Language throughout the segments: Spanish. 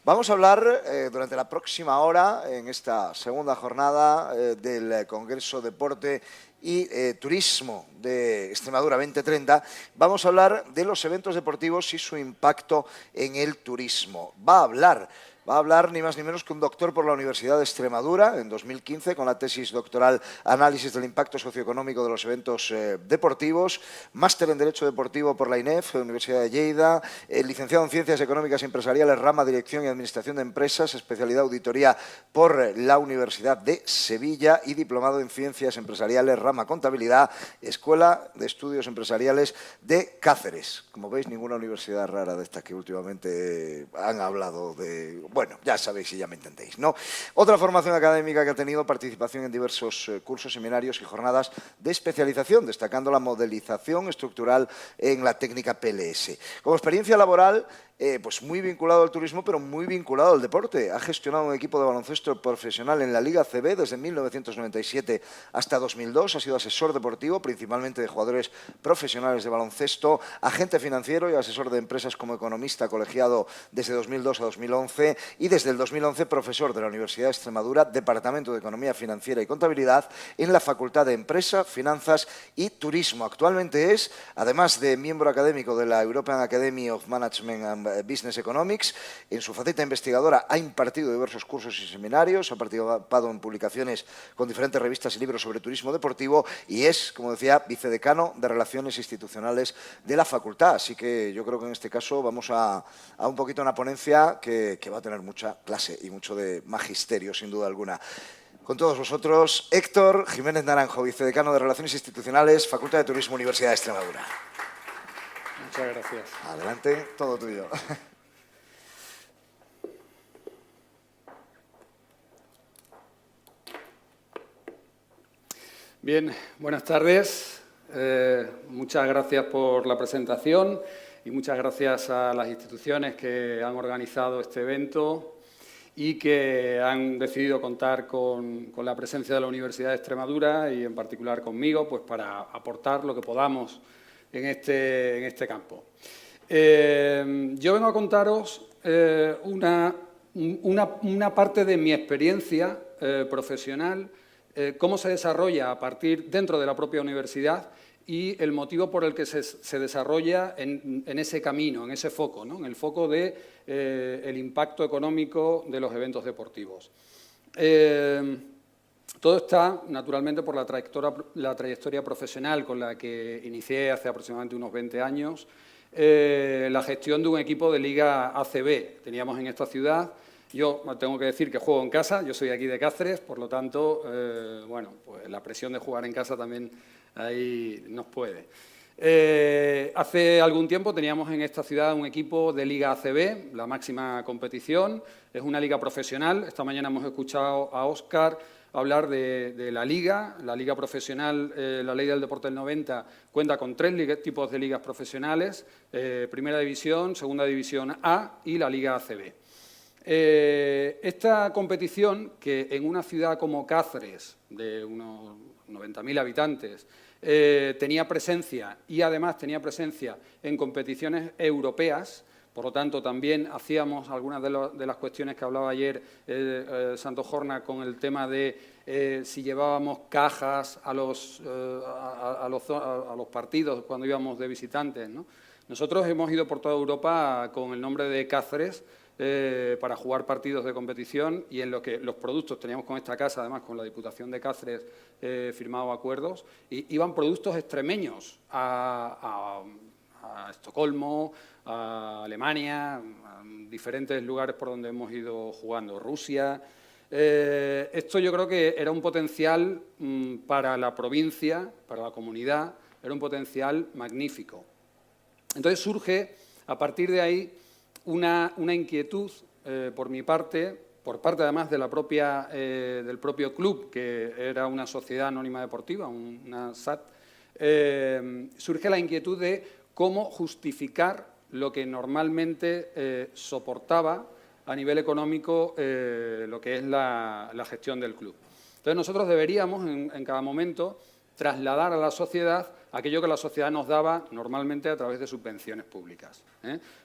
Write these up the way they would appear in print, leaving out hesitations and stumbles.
Vamos a hablar durante la próxima hora, en esta segunda jornada del Congreso Deporte y Turismo de Extremadura 2030, vamos a hablar de los eventos deportivos y su impacto en el turismo. Va a hablar ni más ni menos que un doctor por la Universidad de Extremadura en 2015 con la tesis doctoral Análisis del impacto socioeconómico de los eventos deportivos, máster en Derecho Deportivo por la INEF, Universidad de Lleida, licenciado en Ciencias Económicas y Empresariales, rama Dirección y Administración de Empresas, especialidad Auditoría por la Universidad de Sevilla y diplomado en Ciencias Empresariales, rama Contabilidad, Escuela de Estudios Empresariales de Cáceres. Como veis, ninguna universidad rara de estas que últimamente han hablado de... Bueno, ya sabéis y ya me entendéis, ¿no? Otra formación académica que ha tenido participación en diversos cursos, seminarios y jornadas de especialización, destacando la modelización estructural en la técnica PLS. Como experiencia laboral, pues muy vinculado al turismo, pero muy vinculado al deporte. Ha gestionado un equipo de baloncesto profesional en la Liga ACB desde 1997 hasta 2002. Ha sido asesor deportivo, principalmente de jugadores profesionales de baloncesto, agente financiero y asesor de empresas como economista colegiado desde 2002 a 2011 y desde el 2011 profesor de la Universidad de Extremadura, Departamento de Economía Financiera y Contabilidad en la Facultad de Empresa, Finanzas y Turismo. Actualmente es, además de miembro académico de la European Academy of Management and Business Economics, en su faceta investigadora ha impartido diversos cursos y seminarios, ha participado en publicaciones con diferentes revistas y libros sobre turismo deportivo y es, como decía, vicedecano de Relaciones Institucionales de la Facultad. Así que yo creo que en este caso vamos a un poquito una ponencia que va a tener mucha clase y mucho de magisterio, sin duda alguna. Con todos vosotros, Héctor Jiménez Naranjo, vicedecano de Relaciones Institucionales, Facultad de Turismo, Universidad de Extremadura. Muchas gracias. Adelante, todo tuyo. Bien, buenas tardes. Muchas gracias por la presentación y muchas gracias a las instituciones que han organizado este evento y que han decidido contar con la presencia de la Universidad de Extremadura y en particular conmigo, pues para aportar lo que podamos en este campo. Yo vengo a contaros una parte de mi experiencia profesional, cómo se desarrolla dentro de la propia universidad y el motivo por el que se desarrolla en ese camino, en ese foco, ¿no? En el foco del impacto económico de los eventos deportivos. Todo está, naturalmente, por la trayectoria profesional con la que inicié hace aproximadamente unos 20 años, la gestión de un equipo de Liga ACB. Teníamos en esta ciudad, yo tengo que decir que juego en casa, yo soy aquí de Cáceres, por lo tanto, bueno, pues la presión de jugar en casa también ahí nos puede. Hace algún tiempo teníamos en esta ciudad un equipo de Liga ACB, la máxima competición, es una liga profesional. Esta mañana hemos escuchado a Óscar hablar de la liga profesional. La Ley del Deporte del 90 cuenta con 3 tipos de ligas profesionales, Primera División, Segunda División A y la Liga ACB. Esta competición, que en una ciudad como Cáceres, de unos 90.000 habitantes, tenía presencia y además tenía presencia en competiciones europeas. Por lo tanto, también hacíamos algunas de las cuestiones que hablaba ayer Santos Horna con el tema de si llevábamos cajas a los partidos cuando íbamos de visitantes, ¿no? Nosotros hemos ido por toda Europa con el nombre de Cáceres para jugar partidos de competición y en lo que los productos teníamos con esta casa, además con la Diputación de Cáceres, firmado acuerdos, y iban productos extremeños a Estocolmo, a Alemania, a diferentes lugares por donde hemos ido jugando, Rusia. Esto yo creo que era un potencial para la provincia, para la comunidad, era un potencial magnífico. Entonces surge, a partir de ahí, una inquietud por mi parte, por parte además de del propio club, que era una sociedad anónima deportiva, una SAD, surge la inquietud de cómo justificar lo que normalmente soportaba a nivel económico lo que es la gestión del club. Entonces nosotros deberíamos en cada momento trasladar a la sociedad aquello que la sociedad nos daba normalmente a través de subvenciones públicas.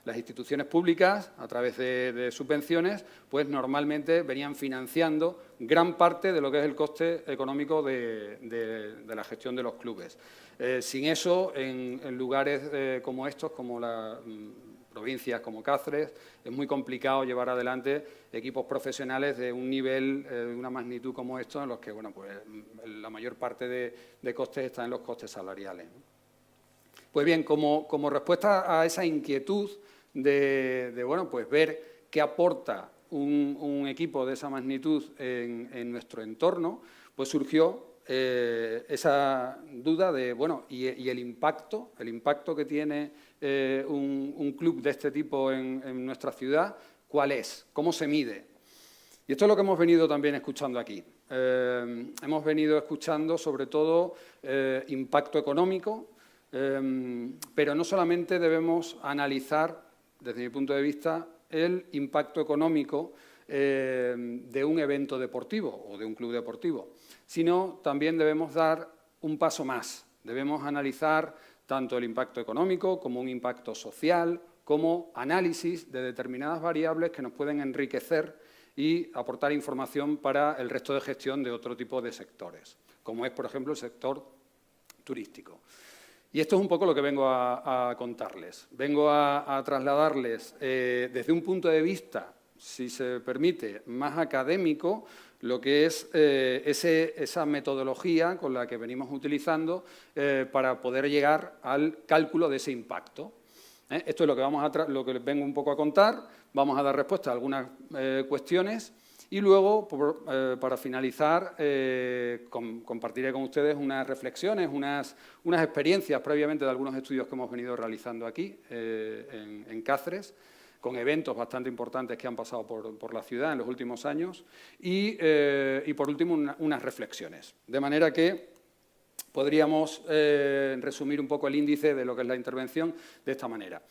Las instituciones públicas, a través de subvenciones, pues normalmente venían financiando gran parte de lo que es el coste económico de la gestión de los clubes. Sin eso, en lugares como estos, como las provincias como Cáceres, es muy complicado llevar adelante equipos profesionales de un nivel, de una magnitud como esto, en los que bueno, pues, la mayor parte de costes está en los costes salariales. Pues bien, como respuesta a esa inquietud de bueno, pues ver qué aporta un equipo de esa magnitud en nuestro entorno, pues surgió esa duda de, bueno, y el impacto que tiene un club de este tipo en nuestra ciudad, ¿cuál es? ¿Cómo se mide? Y esto es lo que hemos venido también escuchando aquí. Hemos venido escuchando sobre todo impacto económico, pero no solamente debemos analizar, desde mi punto de vista, el impacto económico de un evento deportivo o de un club deportivo, sino también debemos dar un paso más. Debemos analizar tanto el impacto económico como un impacto social, como análisis de determinadas variables que nos pueden enriquecer y aportar información para el resto de gestión de otro tipo de sectores, como es, por ejemplo, el sector turístico. Y esto es un poco lo que vengo a contarles. Vengo a trasladarles desde un punto de vista, si se permite, más académico, lo que es esa metodología con la que venimos utilizando para poder llegar al cálculo de ese impacto. Esto es lo que les vengo un poco a contar. Vamos a dar respuesta a algunas cuestiones y luego, para finalizar, compartiré con ustedes unas reflexiones, unas experiencias previamente de algunos estudios que hemos venido realizando aquí en Cáceres, con eventos bastante importantes que han pasado por la ciudad en los últimos años y por último, unas reflexiones. De manera que podríamos resumir un poco el índice de lo que es la intervención de esta manera.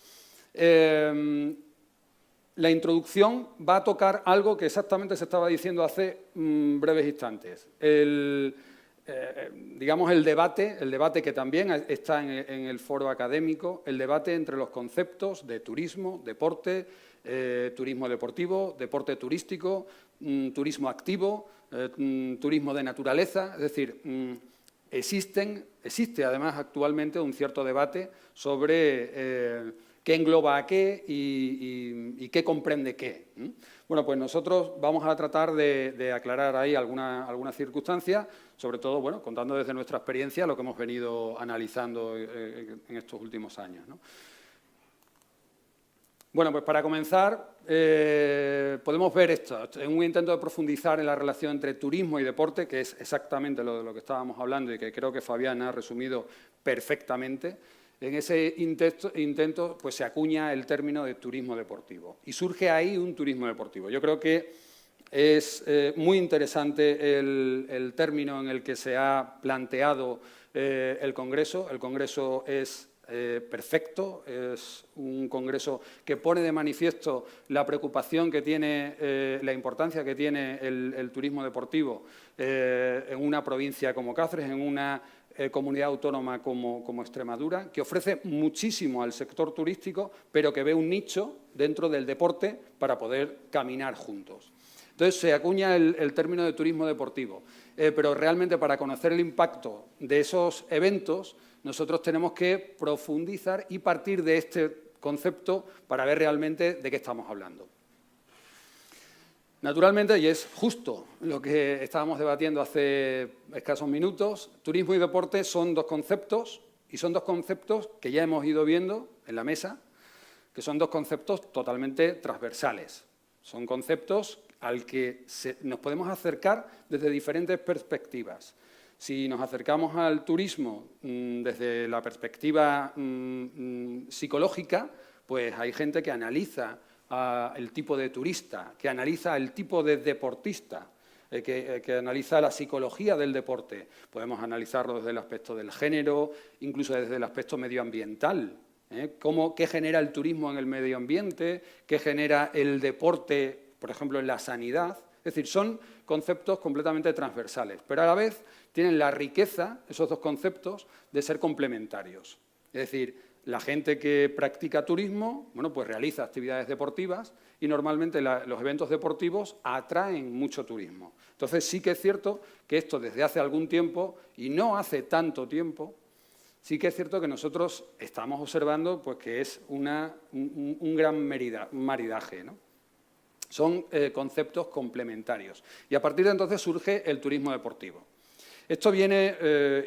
La introducción va a tocar algo que exactamente se estaba diciendo hace breves instantes. Digamos, el debate que también está en el foro académico, el debate entre los conceptos de turismo, deporte, turismo deportivo, deporte turístico, turismo activo, turismo de naturaleza. Es decir, existe además actualmente un cierto debate sobre qué engloba a qué y qué comprende qué. Bueno, pues nosotros vamos a tratar de aclarar ahí algunas circunstancias, sobre todo, bueno, contando desde nuestra experiencia lo que hemos venido analizando en estos últimos años, ¿no? Bueno, pues para comenzar, podemos ver esto, en un intento de profundizar en la relación entre turismo y deporte, que es exactamente de lo que estábamos hablando y que creo que Fabián ha resumido perfectamente. En ese intento pues, se acuña el término de turismo deportivo y surge ahí un turismo deportivo. Yo creo que es muy interesante el término en el que se ha planteado el Congreso. El Congreso es perfecto, es un congreso que pone de manifiesto la preocupación que tiene, la importancia que tiene el turismo deportivo en una provincia como Cáceres, en una comunidad autónoma como Extremadura, que ofrece muchísimo al sector turístico, pero que ve un nicho dentro del deporte para poder caminar juntos. Entonces, se acuña el término de turismo deportivo, pero realmente para conocer el impacto de esos eventos, nosotros tenemos que profundizar y partir de este concepto para ver realmente de qué estamos hablando. Naturalmente, y es justo lo que estábamos debatiendo hace escasos minutos, turismo y deporte son dos conceptos, y son dos conceptos que ya hemos ido viendo en la mesa, que son dos conceptos totalmente transversales. Son conceptos al que nos podemos acercar desde diferentes perspectivas. Si nos acercamos al turismo desde la perspectiva psicológica, pues hay gente que analiza el tipo de turista, que analiza el tipo de deportista, que analiza la psicología del deporte. Podemos analizarlo desde el aspecto del género, incluso desde el aspecto medioambiental. ¿Qué genera el turismo en el medio ambiente? ¿Qué genera el deporte, por ejemplo, en la sanidad? Es Es decir, son conceptos completamente transversales, pero a la vez tienen la riqueza, esos dos conceptos, de ser complementarios. Es decir, la gente que practica turismo, bueno, pues realiza actividades deportivas y normalmente los eventos deportivos atraen mucho turismo. Entonces sí que es cierto que esto desde hace algún tiempo, y no hace tanto tiempo, sí que es cierto que nosotros estamos observando pues, que es un gran maridaje, ¿no? Son conceptos complementarios. Y a partir de entonces surge el turismo deportivo. Esto viene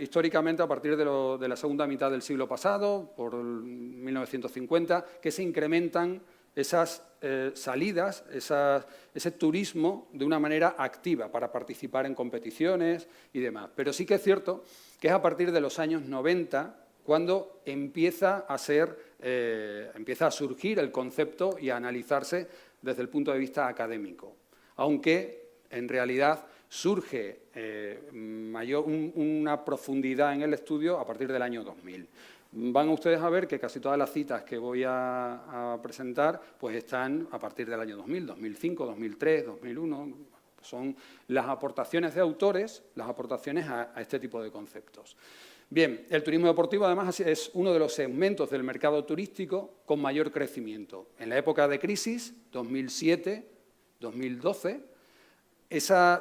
históricamente a partir de la segunda mitad del siglo pasado, por 1950, que se incrementan esas salidas, ese turismo de una manera activa para participar en competiciones y demás. Pero sí que es cierto que es a partir de los años 90 cuando empieza a surgir el concepto y a analizarse desde el punto de vista académico, aunque en realidad surge una profundidad en el estudio a partir del año 2000. Van ustedes a ver que casi todas las citas que voy a presentar pues están a partir del año 2000, 2005, 2003, 2001. Son las aportaciones de autores, las aportaciones a este tipo de conceptos. Bien, el turismo deportivo además es uno de los segmentos del mercado turístico con mayor crecimiento. En la época de crisis, 2007, 2012,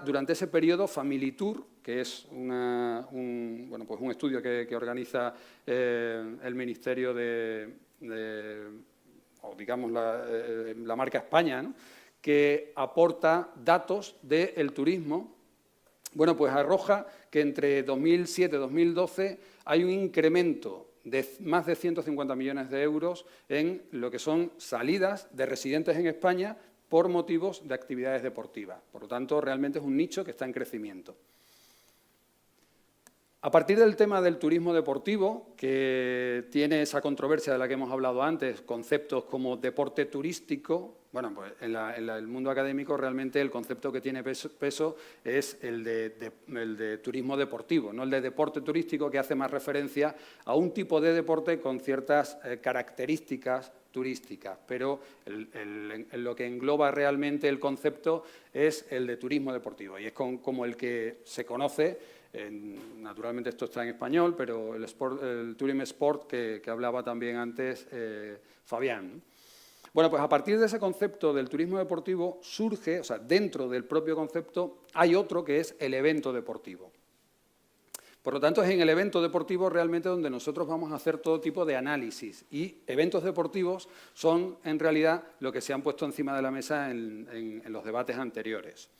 durante ese periodo Familitour, que es un estudio que organiza el Ministerio o digamos la marca España, ¿no?, que aporta datos del turismo, bueno, pues arroja que entre 2007 y 2012 hay un incremento de más de 150 millones de euros en lo que son salidas de residentes en España por motivos de actividades deportivas. Por lo tanto, realmente es un nicho que está en crecimiento. A partir del tema del turismo deportivo, que tiene esa controversia de la que hemos hablado antes, conceptos como deporte turístico, bueno, pues en el mundo académico realmente el concepto que tiene peso es el de turismo deportivo, no el de deporte turístico, que hace más referencia a un tipo de deporte con ciertas características turísticas, pero lo que engloba realmente el concepto es el de turismo deportivo, y es como el que se conoce. Naturalmente esto está en español, pero el Tourism Sport que hablaba también antes Fabián, ¿no? Bueno, pues a partir de ese concepto del turismo deportivo surge, o sea, dentro del propio concepto hay otro que es el evento deportivo. Por lo tanto, es en el evento deportivo realmente donde nosotros vamos a hacer todo tipo de análisis, y eventos deportivos son en realidad lo que se han puesto encima de la mesa en los debates anteriores.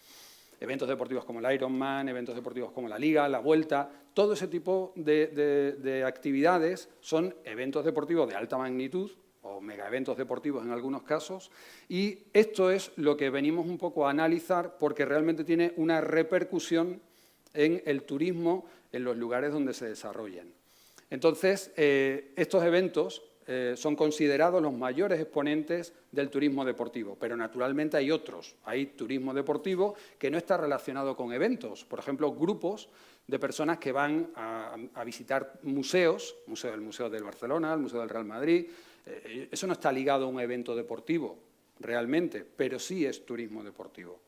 Eventos deportivos como el Ironman, eventos deportivos como la Liga, la Vuelta, todo ese tipo de actividades son eventos deportivos de alta magnitud o megaeventos deportivos en algunos casos, y esto es lo que venimos un poco a analizar porque realmente tiene una repercusión en el turismo en los lugares donde se desarrollan. Entonces, estos eventos son considerados los mayores exponentes del turismo deportivo, pero naturalmente hay otros. Hay turismo deportivo que no está relacionado con eventos. Por ejemplo, grupos de personas que van a visitar museos, el Museo del Barcelona, el Museo del Real Madrid. Eso no está ligado a un evento deportivo realmente, pero sí es turismo deportivo.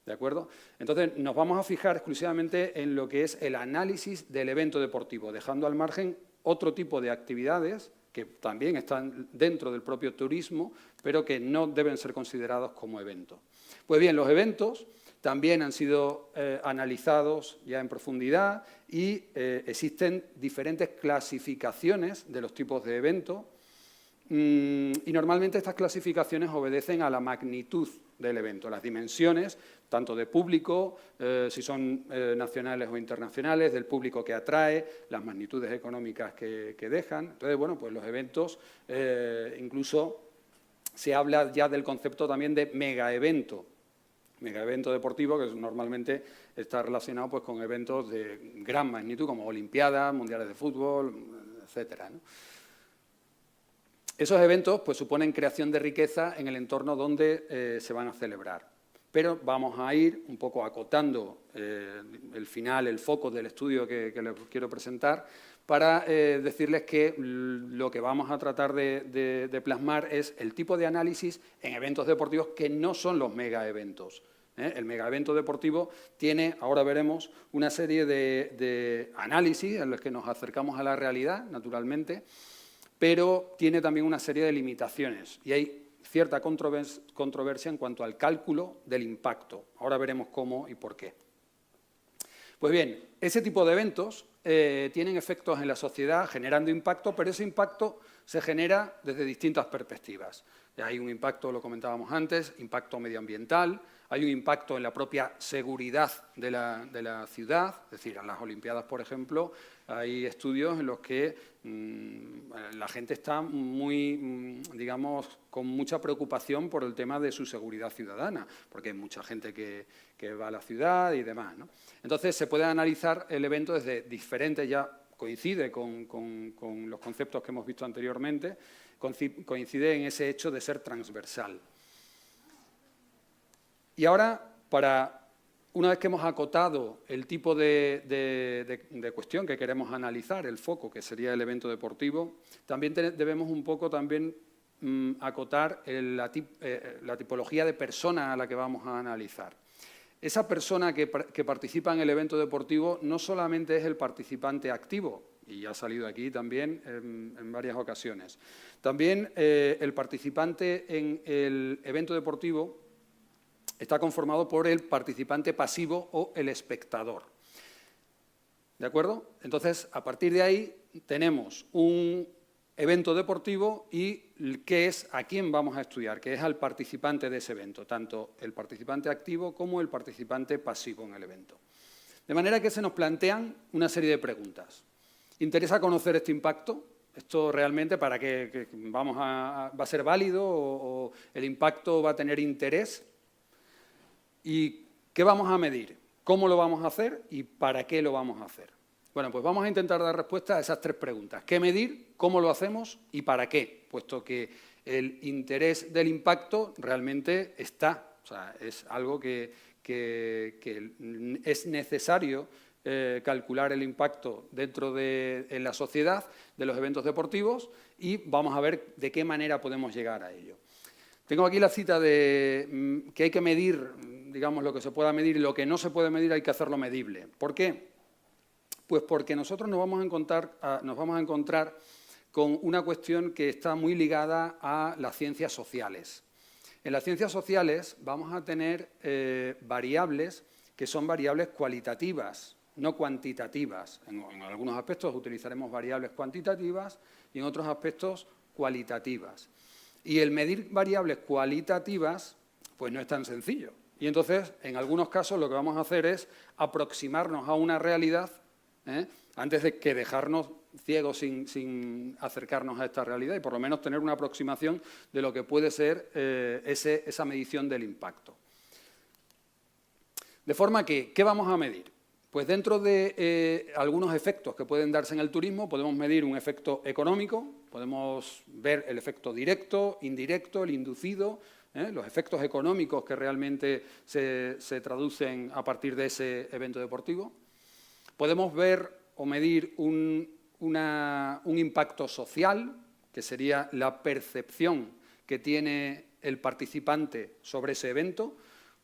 ¿De acuerdo? Entonces, nos vamos a fijar exclusivamente en lo que es el análisis del evento deportivo, dejando al margen otro tipo de actividades que también están dentro del propio turismo, pero que no deben ser considerados como eventos. Pues bien, los eventos también han sido analizados ya en profundidad y existen diferentes clasificaciones de los tipos de eventos, y normalmente estas clasificaciones obedecen a la magnitud del evento, las dimensiones, tanto de público, si son nacionales o internacionales, del público que atrae, las magnitudes económicas que dejan. Entonces, bueno, pues los eventos, incluso se habla ya del concepto también de megaevento deportivo, que normalmente está relacionado pues, con eventos de gran magnitud, como Olimpiadas, Mundiales de Fútbol, etcétera, ¿no? Esos eventos pues, suponen creación de riqueza en el entorno donde se van a celebrar. Pero vamos a ir un poco acotando el foco del estudio que les quiero presentar, para decirles que lo que vamos a tratar de plasmar es el tipo de análisis en eventos deportivos que no son los megaeventos. El megaevento deportivo tiene, ahora veremos, una serie de análisis en los que nos acercamos a la realidad, naturalmente, pero tiene también una serie de limitaciones y hay cierta controversia en cuanto al cálculo del impacto. Ahora veremos cómo y por qué. Pues bien, ese tipo de eventos tienen efectos en la sociedad generando impacto, pero ese impacto se genera desde distintas perspectivas. Hay un impacto, lo comentábamos antes, impacto medioambiental, hay un impacto en la propia seguridad de la ciudad, es decir, en las Olimpiadas, por ejemplo, hay estudios en los que la gente está muy, digamos, con mucha preocupación por el tema de su seguridad ciudadana, porque hay mucha gente que va a la ciudad y demás, ¿no? Entonces, se puede analizar el evento desde diferentes, ya coincide con los conceptos que hemos visto anteriormente, coincide en ese hecho de ser transversal. Y ahora, una vez que hemos acotado el tipo de cuestión que queremos analizar, el foco, que sería el evento deportivo, también debemos un poco también acotar la tipología de persona a la que vamos a analizar. Esa persona que participa en el evento deportivo no solamente es el participante activo, y ha salido aquí también en varias ocasiones. También el participante en el evento deportivo está conformado por el participante pasivo o el espectador. ¿De acuerdo? Entonces, a partir de ahí tenemos un evento deportivo y qué es a quién vamos a estudiar, que es al participante de ese evento, tanto el participante activo como el participante pasivo en el evento. De manera que se nos plantean una serie de preguntas. ¿Interesa conocer este impacto? ¿Esto realmente para qué va a ser válido o el impacto va a tener interés? ¿Y qué vamos a medir? ¿Cómo lo vamos a hacer y para qué lo vamos a hacer? Bueno, pues vamos a intentar dar respuesta a esas tres preguntas. ¿Qué medir? ¿Cómo lo hacemos? ¿Y para qué? Puesto que el interés del impacto realmente está. O sea, es algo que es necesario calcular el impacto dentro de la sociedad de los eventos deportivos y vamos a ver de qué manera podemos llegar a ello. Tengo aquí la cita de que hay que medir, digamos, lo que se pueda medir y lo que no se puede medir hay que hacerlo medible. ¿Por qué? Pues porque nosotros nos vamos a encontrar con una cuestión que está muy ligada a las ciencias sociales. En las ciencias sociales vamos a tener variables que son variables cualitativas, no cuantitativas. En algunos aspectos utilizaremos variables cuantitativas y en otros aspectos cualitativas. Y el medir variables cualitativas pues no es tan sencillo. Y entonces, en algunos casos, lo que vamos a hacer es aproximarnos a una realidad antes de que dejarnos ciegos sin acercarnos a esta realidad y por lo menos tener una aproximación de lo que puede ser esa medición del impacto. De forma que, ¿qué vamos a medir? Pues dentro de algunos efectos que pueden darse en el turismo, podemos medir un efecto económico, podemos ver el efecto directo, indirecto, el inducido, los efectos económicos que realmente se traducen a partir de ese evento deportivo. Podemos ver o medir un impacto social, que sería la percepción que tiene el participante sobre ese evento.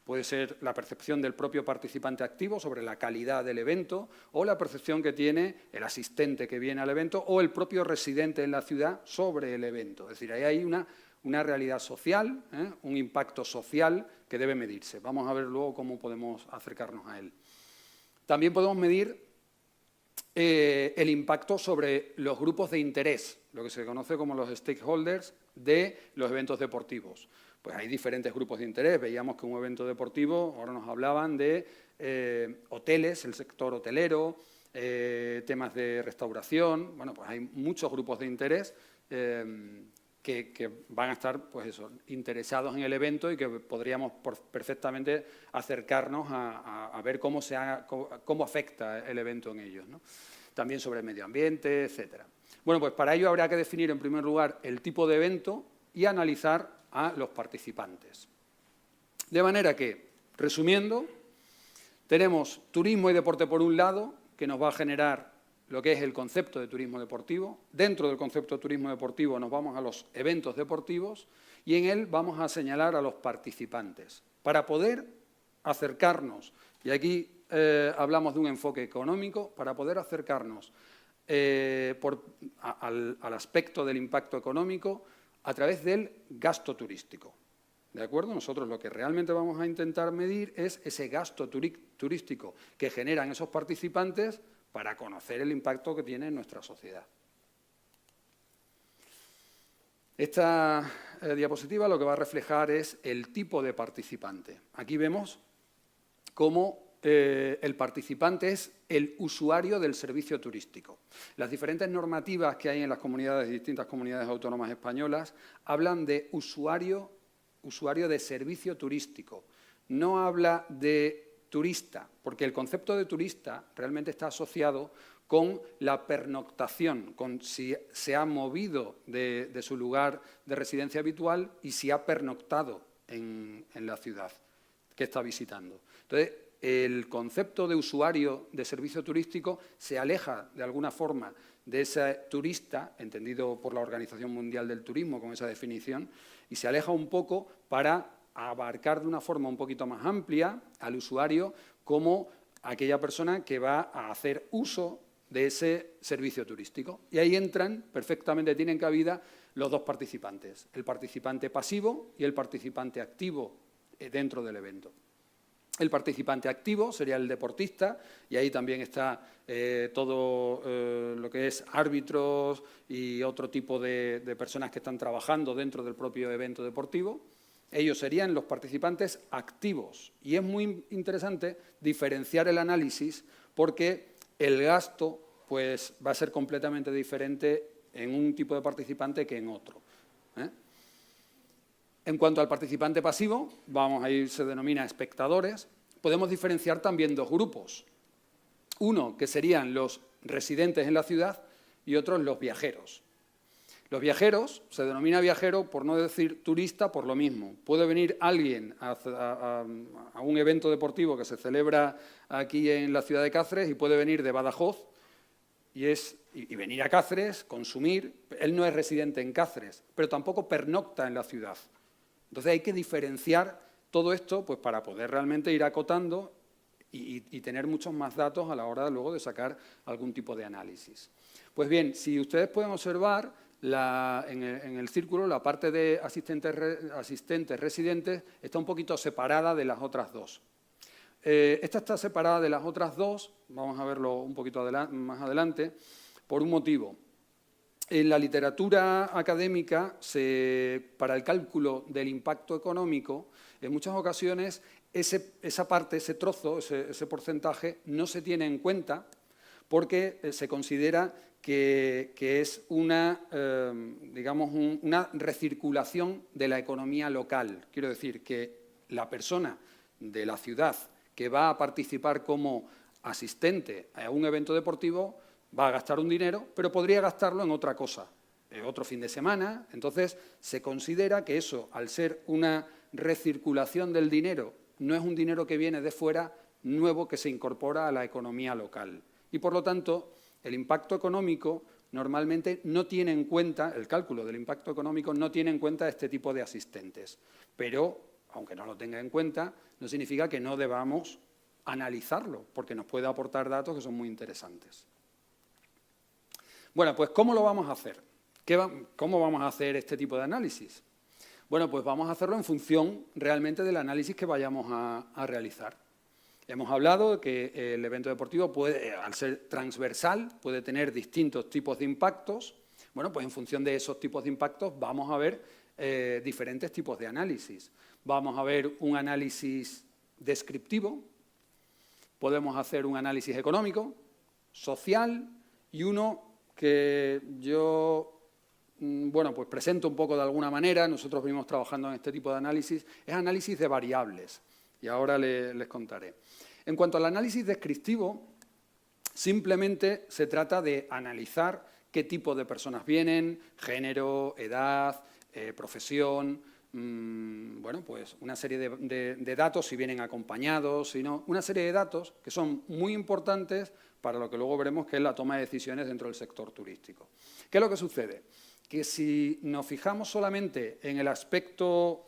Puede ser la percepción del propio participante activo sobre la calidad del evento o la percepción que tiene el asistente que viene al evento o el propio residente en la ciudad sobre el evento. Es decir, ahí hay una realidad social, un impacto social que debe medirse. Vamos a ver luego cómo podemos acercarnos a él. También podemos medir el impacto sobre los grupos de interés, lo que se conoce como los stakeholders de los eventos deportivos. Pues hay diferentes grupos de interés. Veíamos que un evento deportivo, ahora nos hablaban de hoteles, el sector hotelero, temas de restauración. Bueno, pues hay muchos grupos de interés que van a estar, pues eso, interesados en el evento y que podríamos perfectamente acercarnos a ver cómo afecta el evento en ellos, ¿no? También sobre el medio ambiente, etcétera. Bueno, pues para ello habrá que definir en primer lugar el tipo de evento y analizar a los participantes. De manera que, resumiendo, tenemos turismo y deporte por un lado, que nos va a generar lo que es el concepto de turismo deportivo. Dentro del concepto de turismo deportivo nos vamos a los eventos deportivos y en él vamos a señalar a los participantes. Para poder acercarnos, y aquí hablamos de un enfoque económico, para poder acercarnos al aspecto del impacto económico a través del gasto turístico. ¿De acuerdo? Nosotros lo que realmente vamos a intentar medir es ese gasto turístico que generan esos participantes para conocer el impacto que tiene en nuestra sociedad. Esta diapositiva lo que va a reflejar es el tipo de participante. Aquí vemos cómo el participante es el usuario del servicio turístico. Las diferentes normativas que hay en las distintas comunidades autónomas españolas hablan de usuario de servicio turístico. No habla de turista, porque el concepto de turista realmente está asociado con la pernoctación, con si se ha movido de su lugar de residencia habitual y si ha pernoctado en la ciudad que está visitando. Entonces, el concepto de usuario de servicio turístico se aleja de alguna forma de ese turista, entendido por la Organización Mundial del Turismo con esa definición, y se aleja un poco para abarcar de una forma un poquito más amplia al usuario como aquella persona que va a hacer uso de ese servicio turístico. Y ahí entran, perfectamente tienen cabida, los dos participantes, el participante pasivo y el participante activo dentro del evento. El participante activo sería el deportista, y ahí también está todo lo que es árbitros y otro tipo de personas que están trabajando dentro del propio evento deportivo. Ellos serían los participantes activos. Y es muy interesante diferenciar el análisis porque el gasto pues, va a ser completamente diferente en un tipo de participante que en otro. En cuanto al participante pasivo, se denomina espectadores, podemos diferenciar también dos grupos. Uno, que serían los residentes en la ciudad, y otros los viajeros. Los viajeros, se denomina viajero por no decir turista por lo mismo. Puede venir alguien a un evento deportivo que se celebra aquí en la ciudad de Cáceres y puede venir de Badajoz y venir a Cáceres, consumir. Él no es residente en Cáceres, pero tampoco pernocta en la ciudad. Entonces hay que diferenciar todo esto pues, para poder realmente ir acotando y tener muchos más datos a la hora luego de sacar algún tipo de análisis. Pues bien, si ustedes pueden observar en el círculo, la parte de asistentes residentes está un poquito separada de las otras dos. Esta está separada de las otras dos, vamos a verlo un poquito más adelante, por un motivo. En la literatura académica, para el cálculo del impacto económico, en muchas ocasiones esa parte, ese trozo, ese porcentaje, no se tiene en cuenta porque se considera que es una recirculación de la economía local. Quiero decir que la persona de la ciudad que va a participar como asistente a un evento deportivo va a gastar un dinero, pero podría gastarlo en otra cosa, otro fin de semana. Entonces, se considera que eso, al ser una recirculación del dinero, no es un dinero que viene de fuera, nuevo que se incorpora a la economía local. Y, por lo tanto, el impacto económico normalmente no tiene en cuenta, el cálculo del impacto económico no tiene en cuenta este tipo de asistentes. Pero, aunque no lo tenga en cuenta, no significa que no debamos analizarlo, porque nos puede aportar datos que son muy interesantes. Bueno, pues ¿cómo lo vamos a hacer? ¿Cómo vamos a hacer este tipo de análisis? Bueno, pues vamos a hacerlo en función realmente del análisis que vayamos a realizar. Hemos hablado de que el evento deportivo puede, al ser transversal, puede tener distintos tipos de impactos. Bueno, pues en función de esos tipos de impactos vamos a ver diferentes tipos de análisis. Vamos a ver un análisis descriptivo, podemos hacer un análisis económico, social y uno que yo pues presento un poco de alguna manera. Nosotros venimos trabajando en este tipo de análisis, es análisis de variables, y ahora les contaré. En cuanto al análisis descriptivo, simplemente se trata de analizar qué tipo de personas vienen, género, edad, profesión, bueno, pues una serie de datos, si vienen acompañados, si no, una serie de datos que son muy importantes para lo que luego veremos que es la toma de decisiones dentro del sector turístico. ¿Qué es lo que sucede? Que si nos fijamos solamente en el aspecto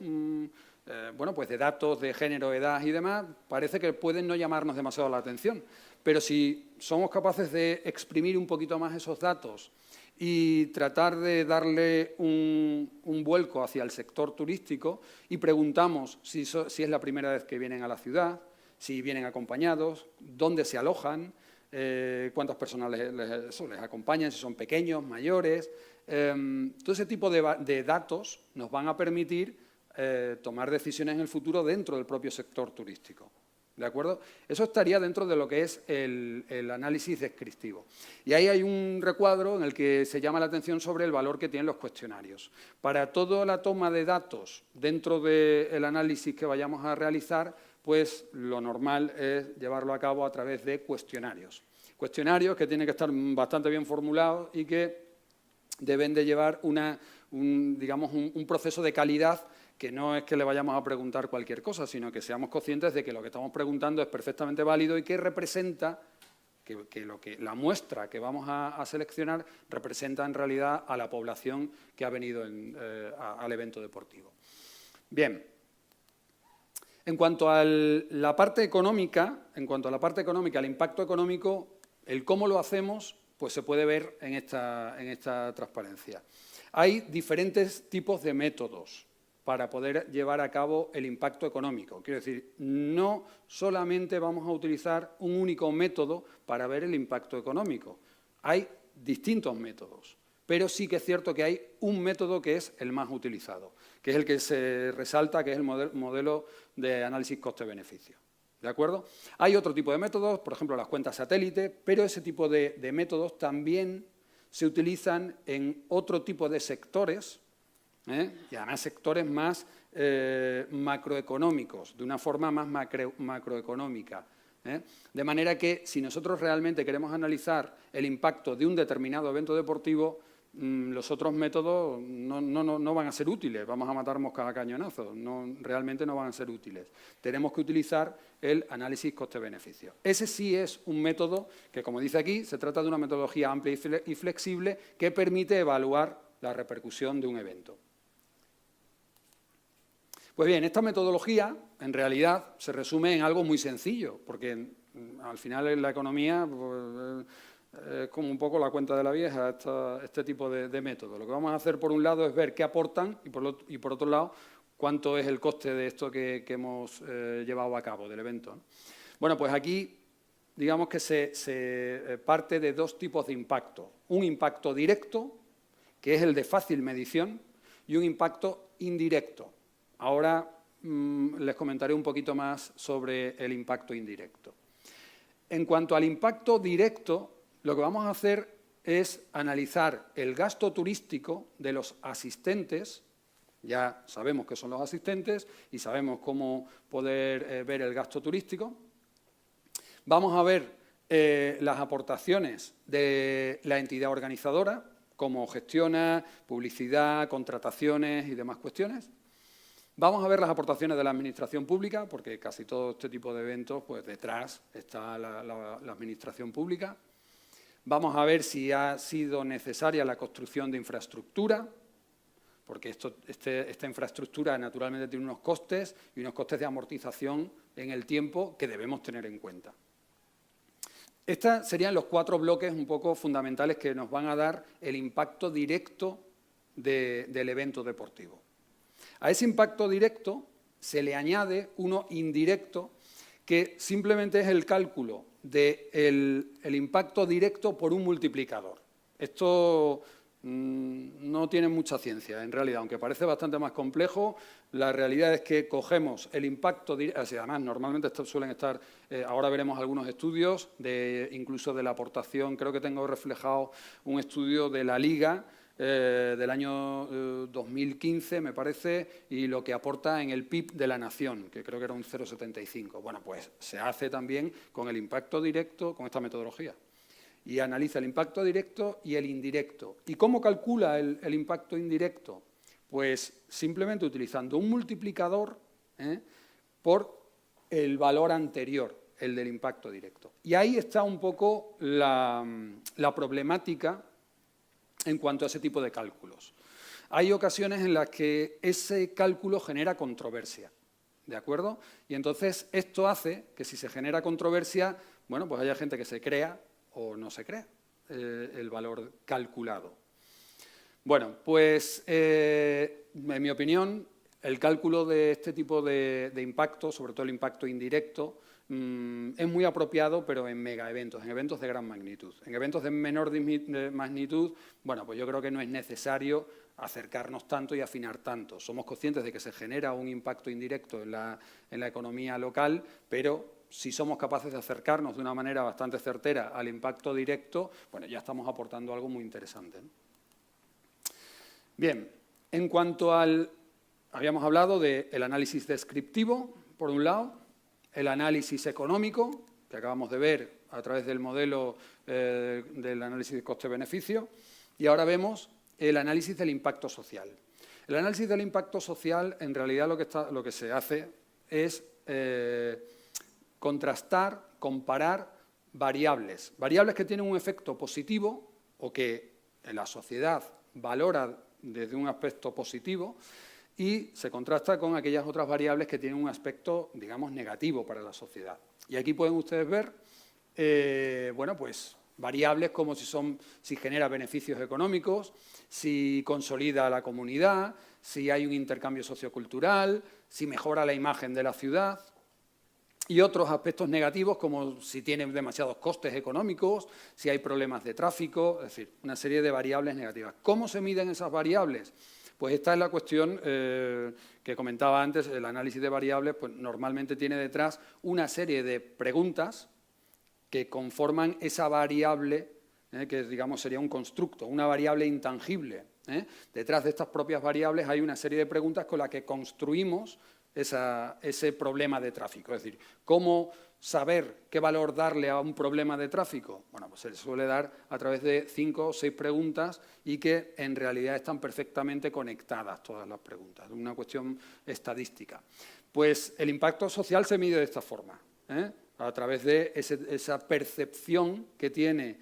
bueno, pues de datos de género, edad y demás, parece que pueden no llamarnos demasiado la atención. Pero si somos capaces de exprimir un poquito más esos datos y tratar de darle un vuelco hacia el sector turístico y preguntamos si es la primera vez que vienen a la ciudad, si vienen acompañados, dónde se alojan, cuántas personas les acompañan, si son pequeños, mayores. Todo ese tipo de datos nos van a permitir tomar decisiones en el futuro dentro del propio sector turístico. ¿De acuerdo? Eso estaría dentro de lo que es el análisis descriptivo. Y ahí hay un recuadro en el que se llama la atención sobre el valor que tienen los cuestionarios. Para toda la toma de datos dentro del análisis que vayamos a realizar, pues lo normal es llevarlo a cabo a través de cuestionarios. Cuestionarios que tienen que estar bastante bien formulados y que deben de llevar un proceso de calidad, que no es que le vayamos a preguntar cualquier cosa, sino que seamos conscientes de que lo que estamos preguntando es perfectamente válido y que representa, la muestra que vamos a seleccionar representa en realidad a la población que ha venido al evento deportivo. Bien. En cuanto a la parte económica, el impacto económico, el cómo lo hacemos, pues se puede ver en esta transparencia. Hay diferentes tipos de métodos para poder llevar a cabo el impacto económico. Quiero decir, no solamente vamos a utilizar un único método para ver el impacto económico. Hay distintos métodos, pero sí que es cierto que hay un método que es el más utilizado, que es el que se resalta, que es el modelo de análisis coste-beneficio. ¿De acuerdo? Hay otro tipo de métodos, por ejemplo, las cuentas satélite, pero ese tipo de métodos también se utilizan en otro tipo de sectores, y además sectores más macroeconómicos, de una forma más macroeconómica. De manera que si nosotros realmente queremos analizar el impacto de un determinado evento deportivo, los otros métodos no van a ser útiles, vamos a matar moscas a cañonazos, realmente no van a ser útiles. Tenemos que utilizar el análisis coste-beneficio. Ese sí es un método que, como dice aquí, se trata de una metodología amplia y flexible que permite evaluar la repercusión de un evento. Pues bien, esta metodología, en realidad, se resume en algo muy sencillo, porque al final en la economía pues, es como un poco la cuenta de la vieja, este tipo de método. Lo que vamos a hacer, por un lado, es ver qué aportan y por otro lado, cuánto es el coste de esto que hemos llevado a cabo, del evento, ¿no? Bueno, pues aquí, digamos que se parte de dos tipos de impacto. Un impacto directo, que es el de fácil medición, y un impacto indirecto. Ahora les comentaré un poquito más sobre el impacto indirecto. En cuanto al impacto directo, lo que vamos a hacer es analizar el gasto turístico de los asistentes. Ya sabemos qué son los asistentes y sabemos cómo poder ver el gasto turístico. Vamos a ver las aportaciones de la entidad organizadora, cómo gestiona, publicidad, contrataciones y demás cuestiones. Vamos a ver las aportaciones de la administración pública, porque casi todo este tipo de eventos, pues detrás está la administración pública. Vamos a ver si ha sido necesaria la construcción de infraestructura, porque esta infraestructura naturalmente tiene unos costes y unos costes de amortización en el tiempo que debemos tener en cuenta. Estos serían los 4 bloques un poco fundamentales que nos van a dar el impacto directo del evento deportivo. A ese impacto directo se le añade uno indirecto, que simplemente es el cálculo del impacto directo por un multiplicador. Esto no tiene mucha ciencia, en realidad, aunque parece bastante más complejo. La realidad es que cogemos el impacto directo, además normalmente suelen estar, ahora veremos algunos estudios, incluso de la aportación, creo que tengo reflejado un estudio de la Liga, del año 2015, me parece, y lo que aporta en el PIB de la nación, que creo que era un 0,75. Bueno, pues se hace también con el impacto directo, con esta metodología. Y analiza el impacto directo y el indirecto. ¿Y cómo calcula el impacto indirecto? Pues simplemente utilizando un multiplicador por el valor anterior, el del impacto directo. Y ahí está un poco la problemática en cuanto a ese tipo de cálculos. hay ocasiones en las que ese cálculo genera controversia, ¿de acuerdo? Y entonces esto hace que si se genera controversia, bueno, pues haya gente que se crea o no se crea el valor calculado. Bueno, pues en mi opinión, el cálculo de este tipo de impacto, sobre todo el impacto indirecto, es muy apropiado, pero en megaeventos, en eventos de gran magnitud. En eventos de menor magnitud, bueno, pues yo creo que no es necesario acercarnos tanto y afinar tanto. Somos conscientes de que se genera un impacto indirecto en la economía local, pero si somos capaces de acercarnos de una manera bastante certera al impacto directo, bueno, ya estamos aportando algo muy interesante, ¿no? Bien, en cuanto al... Habíamos hablado del análisis descriptivo, por un lado, el análisis económico, que acabamos de ver a través del modelo del análisis de coste-beneficio, y ahora vemos el análisis del impacto social. El análisis del impacto social, en realidad lo que se hace es contrastar, comparar variables que tienen un efecto positivo o que en la sociedad valora desde un aspecto positivo, y se contrasta con aquellas otras variables que tienen un aspecto, digamos, negativo para la sociedad. Y aquí pueden ustedes ver, bueno, pues variables como si genera beneficios económicos, si consolida a la comunidad, si hay un intercambio sociocultural, si mejora la imagen de la ciudad, y otros aspectos negativos como si tiene demasiados costes económicos, si hay problemas de tráfico, es decir, una serie de variables negativas. ¿Cómo se miden esas variables? Pues esta es la cuestión que comentaba antes. El análisis de variables pues normalmente tiene detrás una serie de preguntas que conforman esa variable, que digamos sería un constructo, una variable intangible. Detrás de estas propias variables hay una serie de preguntas con las que construimos ese problema de tráfico. Es decir, ¿cómo saber qué valor darle a un problema de tráfico? Bueno, pues se le suele dar a través de 5 o 6 preguntas y que en realidad están perfectamente conectadas todas las preguntas, una cuestión estadística. Pues el impacto social se mide de esta forma, a través de esa percepción que tiene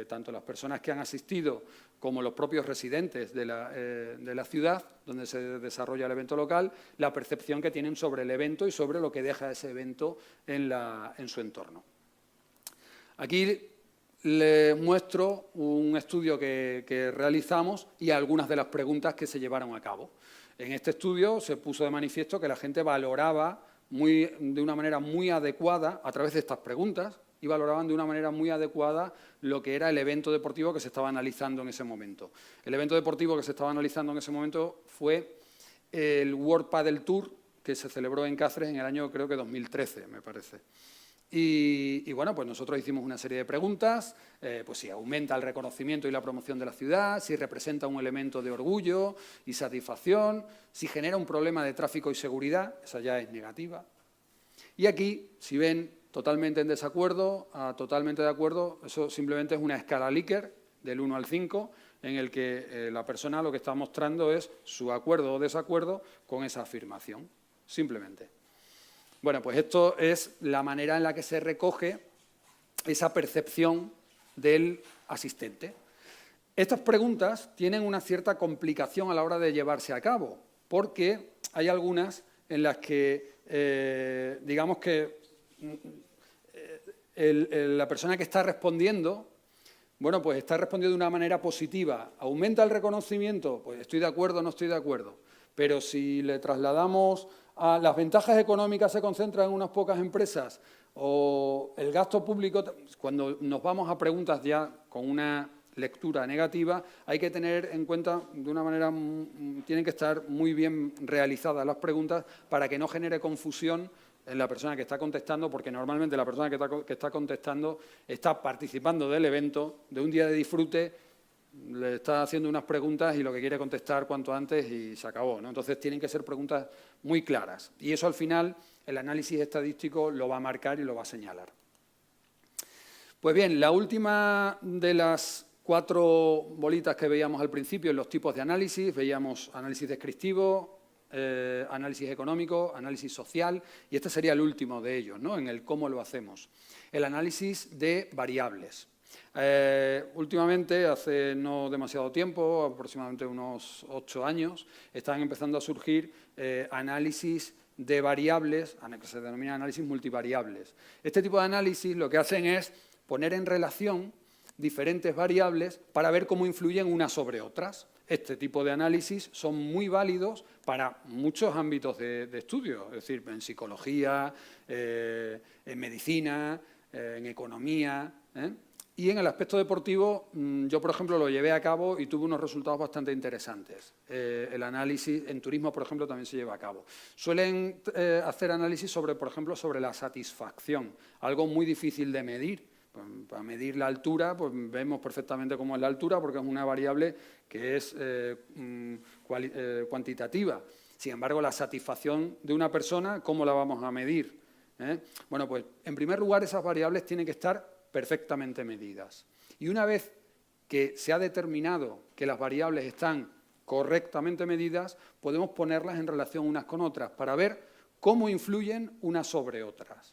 tanto las personas que han asistido como los propios residentes de la ciudad donde se desarrolla el evento local, la percepción que tienen sobre el evento y sobre lo que deja ese evento en su entorno. Aquí les muestro un estudio que realizamos y algunas de las preguntas que se llevaron a cabo. En este estudio se puso de manifiesto que la gente valoraba de una manera muy adecuada, a través de estas preguntas, y valoraban de una manera muy adecuada lo que era el evento deportivo que se estaba analizando en ese momento. El evento deportivo que se estaba analizando en ese momento fue el World Padel Tour, que se celebró en Cáceres en el año, creo que 2013, me parece. Y bueno, pues nosotros hicimos una serie de preguntas, pues si aumenta el reconocimiento y la promoción de la ciudad, si representa un elemento de orgullo y satisfacción, si genera un problema de tráfico y seguridad, esa ya es negativa. Y aquí, si ven, totalmente en desacuerdo, totalmente de acuerdo, eso simplemente es una escala Likert del 1 al 5, en el que la persona lo que está mostrando es su acuerdo o desacuerdo con esa afirmación, simplemente. Bueno, pues esto es la manera en la que se recoge esa percepción del asistente. Estas preguntas tienen una cierta complicación a la hora de llevarse a cabo, porque hay algunas en las que, digamos que la persona que está respondiendo, bueno, pues está respondiendo de una manera positiva. ¿Aumenta el reconocimiento? Pues estoy de acuerdo, no estoy de acuerdo. Pero si le trasladamos a las ventajas económicas se concentran en unas pocas empresas o el gasto público, cuando nos vamos a preguntas ya con una lectura negativa, hay que tener en cuenta de una manera, tienen que estar muy bien realizadas las preguntas para que no genere confusión en la persona que está contestando, porque normalmente la persona que está contestando está participando del evento, de un día de disfrute, le está haciendo unas preguntas y lo que quiere contestar cuanto antes y se acabó, ¿no? Entonces tienen que ser preguntas muy claras y eso al final el análisis estadístico lo va a marcar y lo va a señalar. Pues bien, la última de las 4 bolitas que veíamos al principio en los tipos de análisis, veíamos análisis descriptivo, análisis económico, análisis social, y este sería el último de ellos, ¿no? En el cómo lo hacemos. El análisis de variables. Últimamente, hace no demasiado tiempo, aproximadamente unos 8 años, están empezando a surgir análisis de variables, que se denomina análisis multivariables. Este tipo de análisis lo que hacen es poner en relación diferentes variables para ver cómo influyen unas sobre otras. Este tipo de análisis son muy válidos para muchos ámbitos de estudio, es decir, en psicología, en medicina, en economía. Y en el aspecto deportivo, yo, por ejemplo, lo llevé a cabo y tuve unos resultados bastante interesantes. El análisis en turismo, por ejemplo, también se lleva a cabo. Suelen hacer análisis sobre, por ejemplo, sobre la satisfacción, algo muy difícil de medir. Para medir la altura, pues vemos perfectamente cómo es la altura, porque es una variable que es cuantitativa. Sin embargo, la satisfacción de una persona, ¿cómo la vamos a medir? Bueno, pues en primer lugar, esas variables tienen que estar perfectamente medidas. Y una vez que se ha determinado que las variables están correctamente medidas, podemos ponerlas en relación unas con otras para ver cómo influyen unas sobre otras.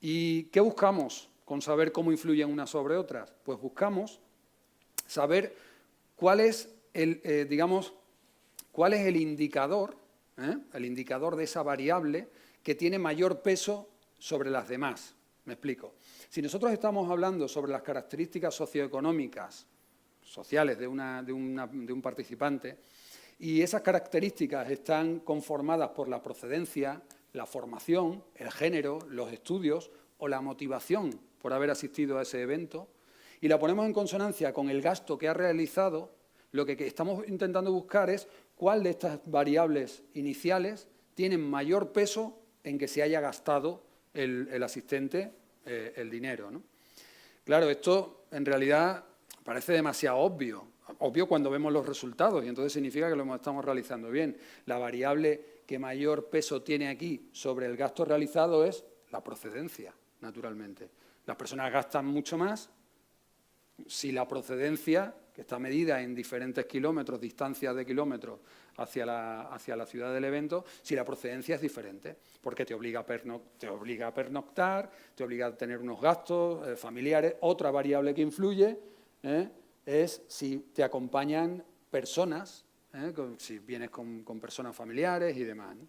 ¿Y qué buscamos con saber cómo influyen unas sobre otras? Pues buscamos saber cuál es el, cuál es el indicador de esa variable que tiene mayor peso sobre las demás. Me explico. Si nosotros estamos hablando sobre las características socioeconómicas, sociales de un participante, y esas características están conformadas por la procedencia, la formación, el género, los estudios o la motivación por haber asistido a ese evento, y la ponemos en consonancia con el gasto que ha realizado, lo que estamos intentando buscar es cuál de estas variables iniciales tienen mayor peso en que se haya gastado el asistente el dinero, ¿no? Claro, esto en realidad parece demasiado obvio cuando vemos los resultados, y entonces significa que lo estamos realizando bien. La variable que mayor peso tiene aquí sobre el gasto realizado es la procedencia, naturalmente. Las personas gastan mucho más si la procedencia, que está medida en diferentes kilómetros, distancias de kilómetros hacia la ciudad del evento, si la procedencia es diferente, porque te obliga a pernoctar, te obliga a tener unos gastos familiares. Otra variable que influye es si te acompañan personas, si vienes con personas familiares y demás, ¿no?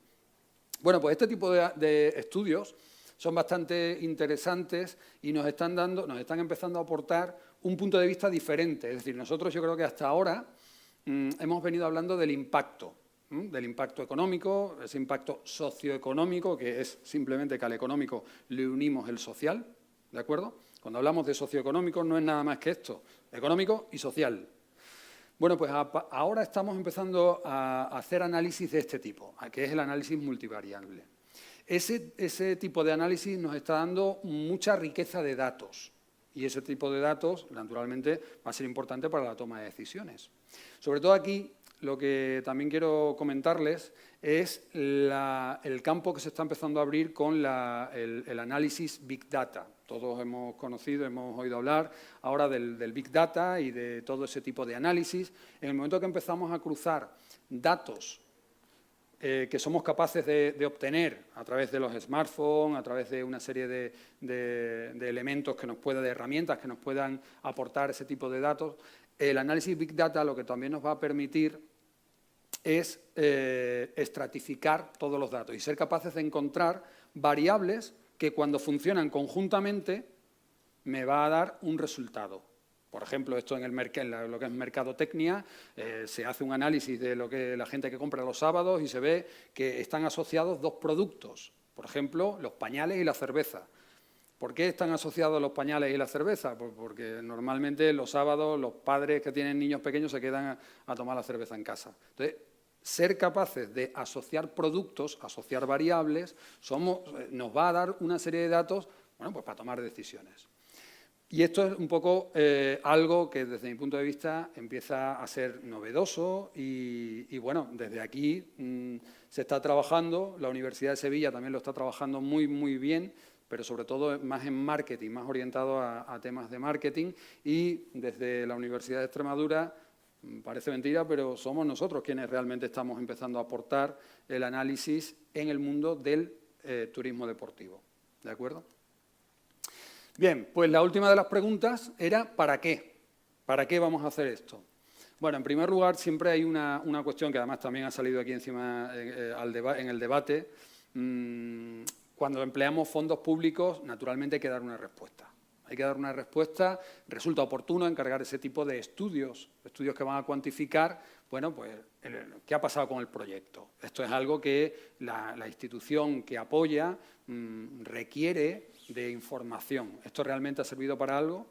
Bueno, pues este tipo de estudios son bastante interesantes y nos están empezando a aportar un punto de vista diferente. Es decir, nosotros yo creo que hasta ahora hemos venido hablando del impacto económico, ese impacto socioeconómico, que es simplemente que al económico le unimos el social, ¿de acuerdo? Cuando hablamos de socioeconómico no es nada más que esto, económico y social. Bueno, pues ahora estamos empezando a hacer análisis de este tipo, que es el análisis multivariable. Ese tipo de análisis nos está dando mucha riqueza de datos, y ese tipo de datos, naturalmente, va a ser importante para la toma de decisiones. Sobre todo aquí, lo que también quiero comentarles es el campo que se está empezando a abrir con el análisis Big Data. Todos hemos conocido, hemos oído hablar ahora del Big Data y de todo ese tipo de análisis. En el momento que empezamos a cruzar datos que somos capaces de obtener a través de los smartphones, a través de una serie de elementos de herramientas que nos puedan aportar ese tipo de datos, el análisis Big Data lo que también nos va a permitir es estratificar todos los datos y ser capaces de encontrar variables que cuando funcionan conjuntamente me va a dar un resultado. Por ejemplo, esto en lo que es mercadotecnia, se hace un análisis de lo que la gente que compra los sábados y se ve que están asociados dos productos, por ejemplo, los pañales y la cerveza. ¿Por qué están asociados los pañales y la cerveza? Pues porque normalmente los sábados los padres que tienen niños pequeños se quedan a tomar la cerveza en casa. Entonces, ser capaces de asociar productos, asociar variables, nos va a dar una serie de datos, bueno, pues para tomar decisiones. Y esto es un poco algo que desde mi punto de vista empieza a ser novedoso y bueno, desde aquí se está trabajando, la Universidad de Sevilla también lo está trabajando muy, muy bien, pero sobre todo más en marketing, más orientado a temas de marketing, y desde la Universidad de Extremadura, parece mentira, pero somos nosotros quienes realmente estamos empezando a aportar el análisis en el mundo del turismo deportivo, ¿de acuerdo? Bien, pues la última de las preguntas era ¿para qué? ¿Para qué vamos a hacer esto? Bueno, en primer lugar, siempre hay una cuestión que además también ha salido aquí encima en el debate. Cuando empleamos fondos públicos, naturalmente hay que dar una respuesta. Hay que dar una respuesta. Resulta oportuno encargar ese tipo de estudios que van a cuantificar, bueno, pues, qué ha pasado con el proyecto. Esto es algo que la institución que apoya requiere de información. ¿Esto realmente ha servido para algo?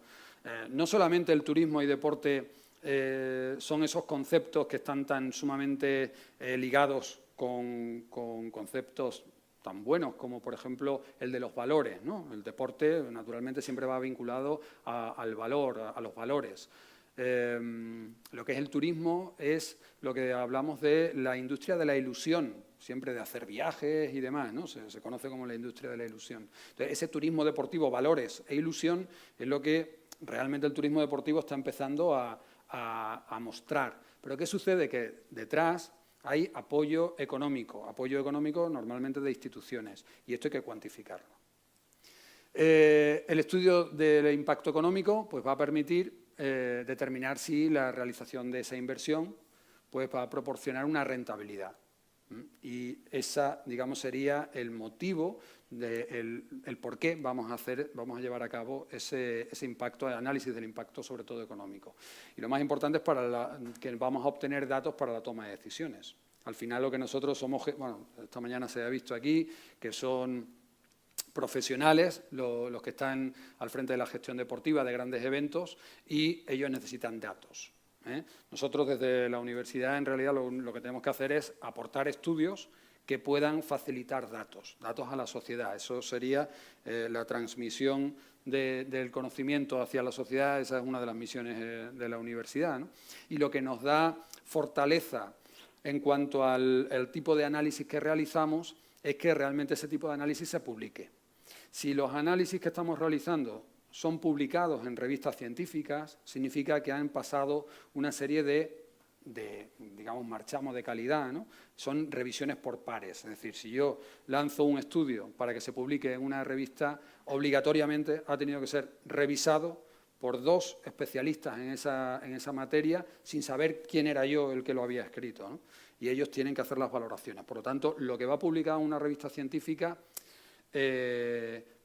No solamente el turismo y deporte son esos conceptos que están tan sumamente ligados con conceptos tan buenos como, por ejemplo, el de los valores, ¿no? El deporte, naturalmente, siempre va vinculado al valor, a los valores. Lo que es el turismo es lo que hablamos de la industria de la ilusión, siempre de hacer viajes y demás, ¿no? Se conoce como la industria de la ilusión. Entonces, ese turismo deportivo, valores e ilusión, es lo que realmente el turismo deportivo está empezando a mostrar. Pero ¿qué sucede? Que detrás hay apoyo económico normalmente de instituciones, y esto hay que cuantificarlo. El estudio del impacto económico pues, va a permitir determinar si la realización de esa inversión pues, va a proporcionar una rentabilidad. Y esa, digamos, sería el motivo, el por qué vamos a llevar a cabo ese impacto, el análisis del impacto, sobre todo económico. Y lo más importante es que vamos a obtener datos para la toma de decisiones. Al final lo que nosotros somos, bueno, esta mañana se ha visto aquí, que son profesionales los que están al frente de la gestión deportiva de grandes eventos, y ellos necesitan datos. Nosotros desde la universidad en realidad lo que tenemos que hacer es aportar estudios que puedan facilitar datos a la sociedad. Eso sería la transmisión del conocimiento hacia la sociedad. Esa es una de las misiones de la universidad, ¿no? Y lo que nos da fortaleza en cuanto al tipo de análisis que realizamos es que realmente ese tipo de análisis se publique. Si los análisis que estamos realizando son publicados en revistas científicas, significa que han pasado una serie de digamos, marchamos de calidad, ¿no? Son revisiones por pares. Es decir, si yo lanzo un estudio para que se publique en una revista, obligatoriamente ha tenido que ser revisado por 2 especialistas en esa materia, sin saber quién era yo el que lo había escrito, ¿no? Y ellos tienen que hacer las valoraciones. Por lo tanto, lo que va publicado en una revista científica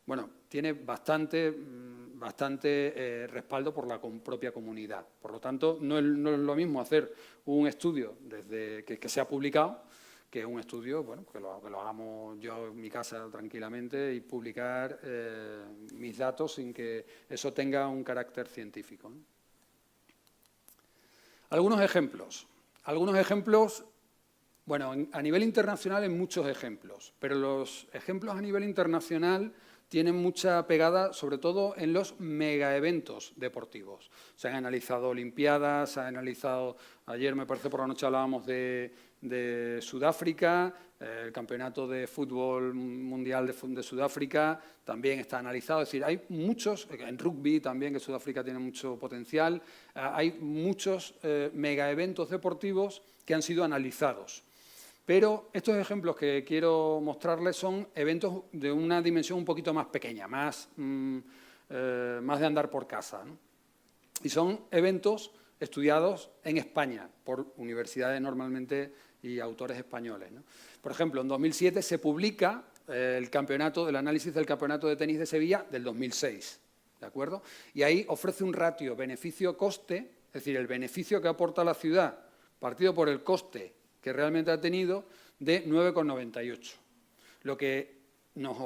bueno, tiene bastante respaldo por la propia comunidad. Por lo tanto, no es lo mismo hacer un estudio desde que se ha publicado que un estudio, bueno, que lo hagamos yo en mi casa tranquilamente y publicar mis datos sin que eso tenga un carácter científico, ¿no? Algunos ejemplos, bueno, a nivel internacional hay muchos ejemplos, pero los ejemplos a nivel internacional tienen mucha pegada, sobre todo en los megaeventos deportivos. Se han analizado Olimpiadas, se han analizado, ayer me parece por la noche hablábamos de Sudáfrica, el Campeonato de Fútbol Mundial de Sudáfrica también está analizado. Es decir, hay muchos, en rugby también, que Sudáfrica tiene mucho potencial, hay muchos megaeventos deportivos que han sido analizados. Pero estos ejemplos que quiero mostrarles son eventos de una dimensión un poquito más pequeña, más de andar por casa, ¿no? Y son eventos estudiados en España por universidades normalmente y autores españoles, ¿no? Por ejemplo, en 2007 se publica el análisis del Campeonato de Tenis de Sevilla del 2006, ¿de acuerdo? Y ahí ofrece un ratio beneficio-coste, es decir, el beneficio que aporta la ciudad partido por el coste que realmente ha tenido, de 9,98. Lo que nos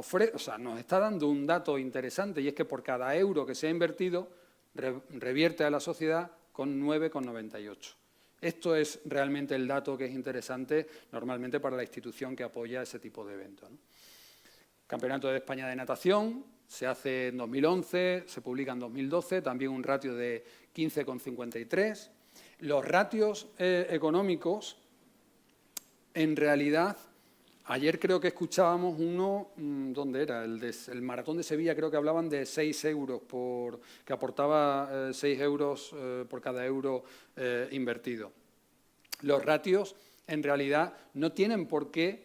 está dando un dato interesante, y es que por cada euro que se ha invertido, revierte a la sociedad con 9,98. Esto es realmente el dato que es interesante normalmente para la institución que apoya ese tipo de eventos, ¿no? Campeonato de España de Natación se hace en 2011, se publica en 2012, también un ratio de 15,53. Los ratios económicos, en realidad, ayer creo que escuchábamos uno, ¿dónde era? El Maratón de Sevilla, creo que hablaban de 6 euros, que aportaba 6 euros por cada euro invertido. Los ratios, en realidad, no tienen por qué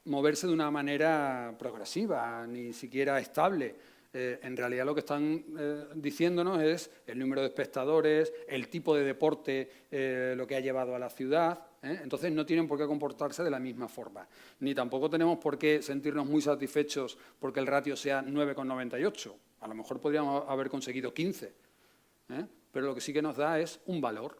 moverse de una manera progresiva, ni siquiera estable. en realidad lo que están diciéndonos es el número de espectadores, el tipo de deporte, lo que ha llevado a la ciudad. Entonces no tienen por qué comportarse de la misma forma. Ni tampoco tenemos por qué sentirnos muy satisfechos porque el ratio sea 9,98. A lo mejor podríamos haber conseguido 15. Pero lo que sí que nos da es un valor.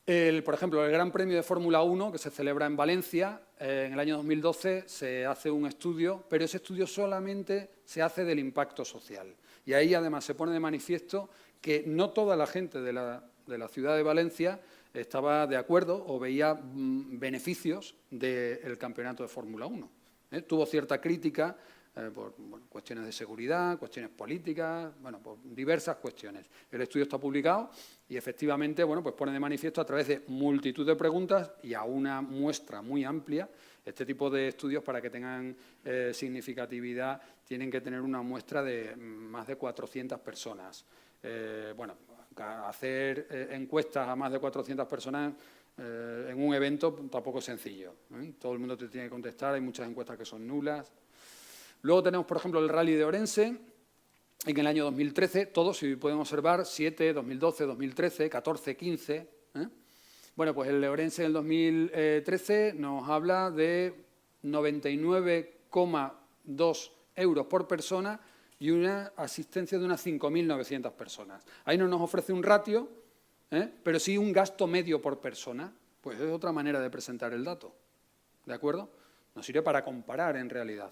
Por ejemplo, el Gran Premio de Fórmula 1, que se celebra en Valencia, en el año 2012 se hace un estudio, pero ese estudio solamente se hace del impacto social. Y ahí además se pone de manifiesto que no toda la gente de la ciudad de Valencia estaba de acuerdo o veía beneficios del campeonato de Fórmula 1. Tuvo cierta crítica por cuestiones de seguridad, cuestiones políticas, por diversas cuestiones. El estudio está publicado y efectivamente pues pone de manifiesto a través de multitud de preguntas y a una muestra muy amplia. Este tipo de estudios, para que tengan significatividad, tienen que tener una muestra de más de 400 personas. Hacer encuestas a más de 400 personas en un evento tampoco es sencillo. Todo el mundo te tiene que contestar, hay muchas encuestas que son nulas. Luego tenemos, por ejemplo, el Rally de Orense, en el año 2013, todos, si pueden observar, 7, 2012, 2013, 14, 15. Bueno, pues el de Orense en el 2013 nos habla de 99,2 euros por persona y una asistencia de unas 5.900 personas. Ahí no nos ofrece un ratio, pero sí un gasto medio por persona. Pues es otra manera de presentar el dato, ¿de acuerdo? Nos sirve para comparar en realidad.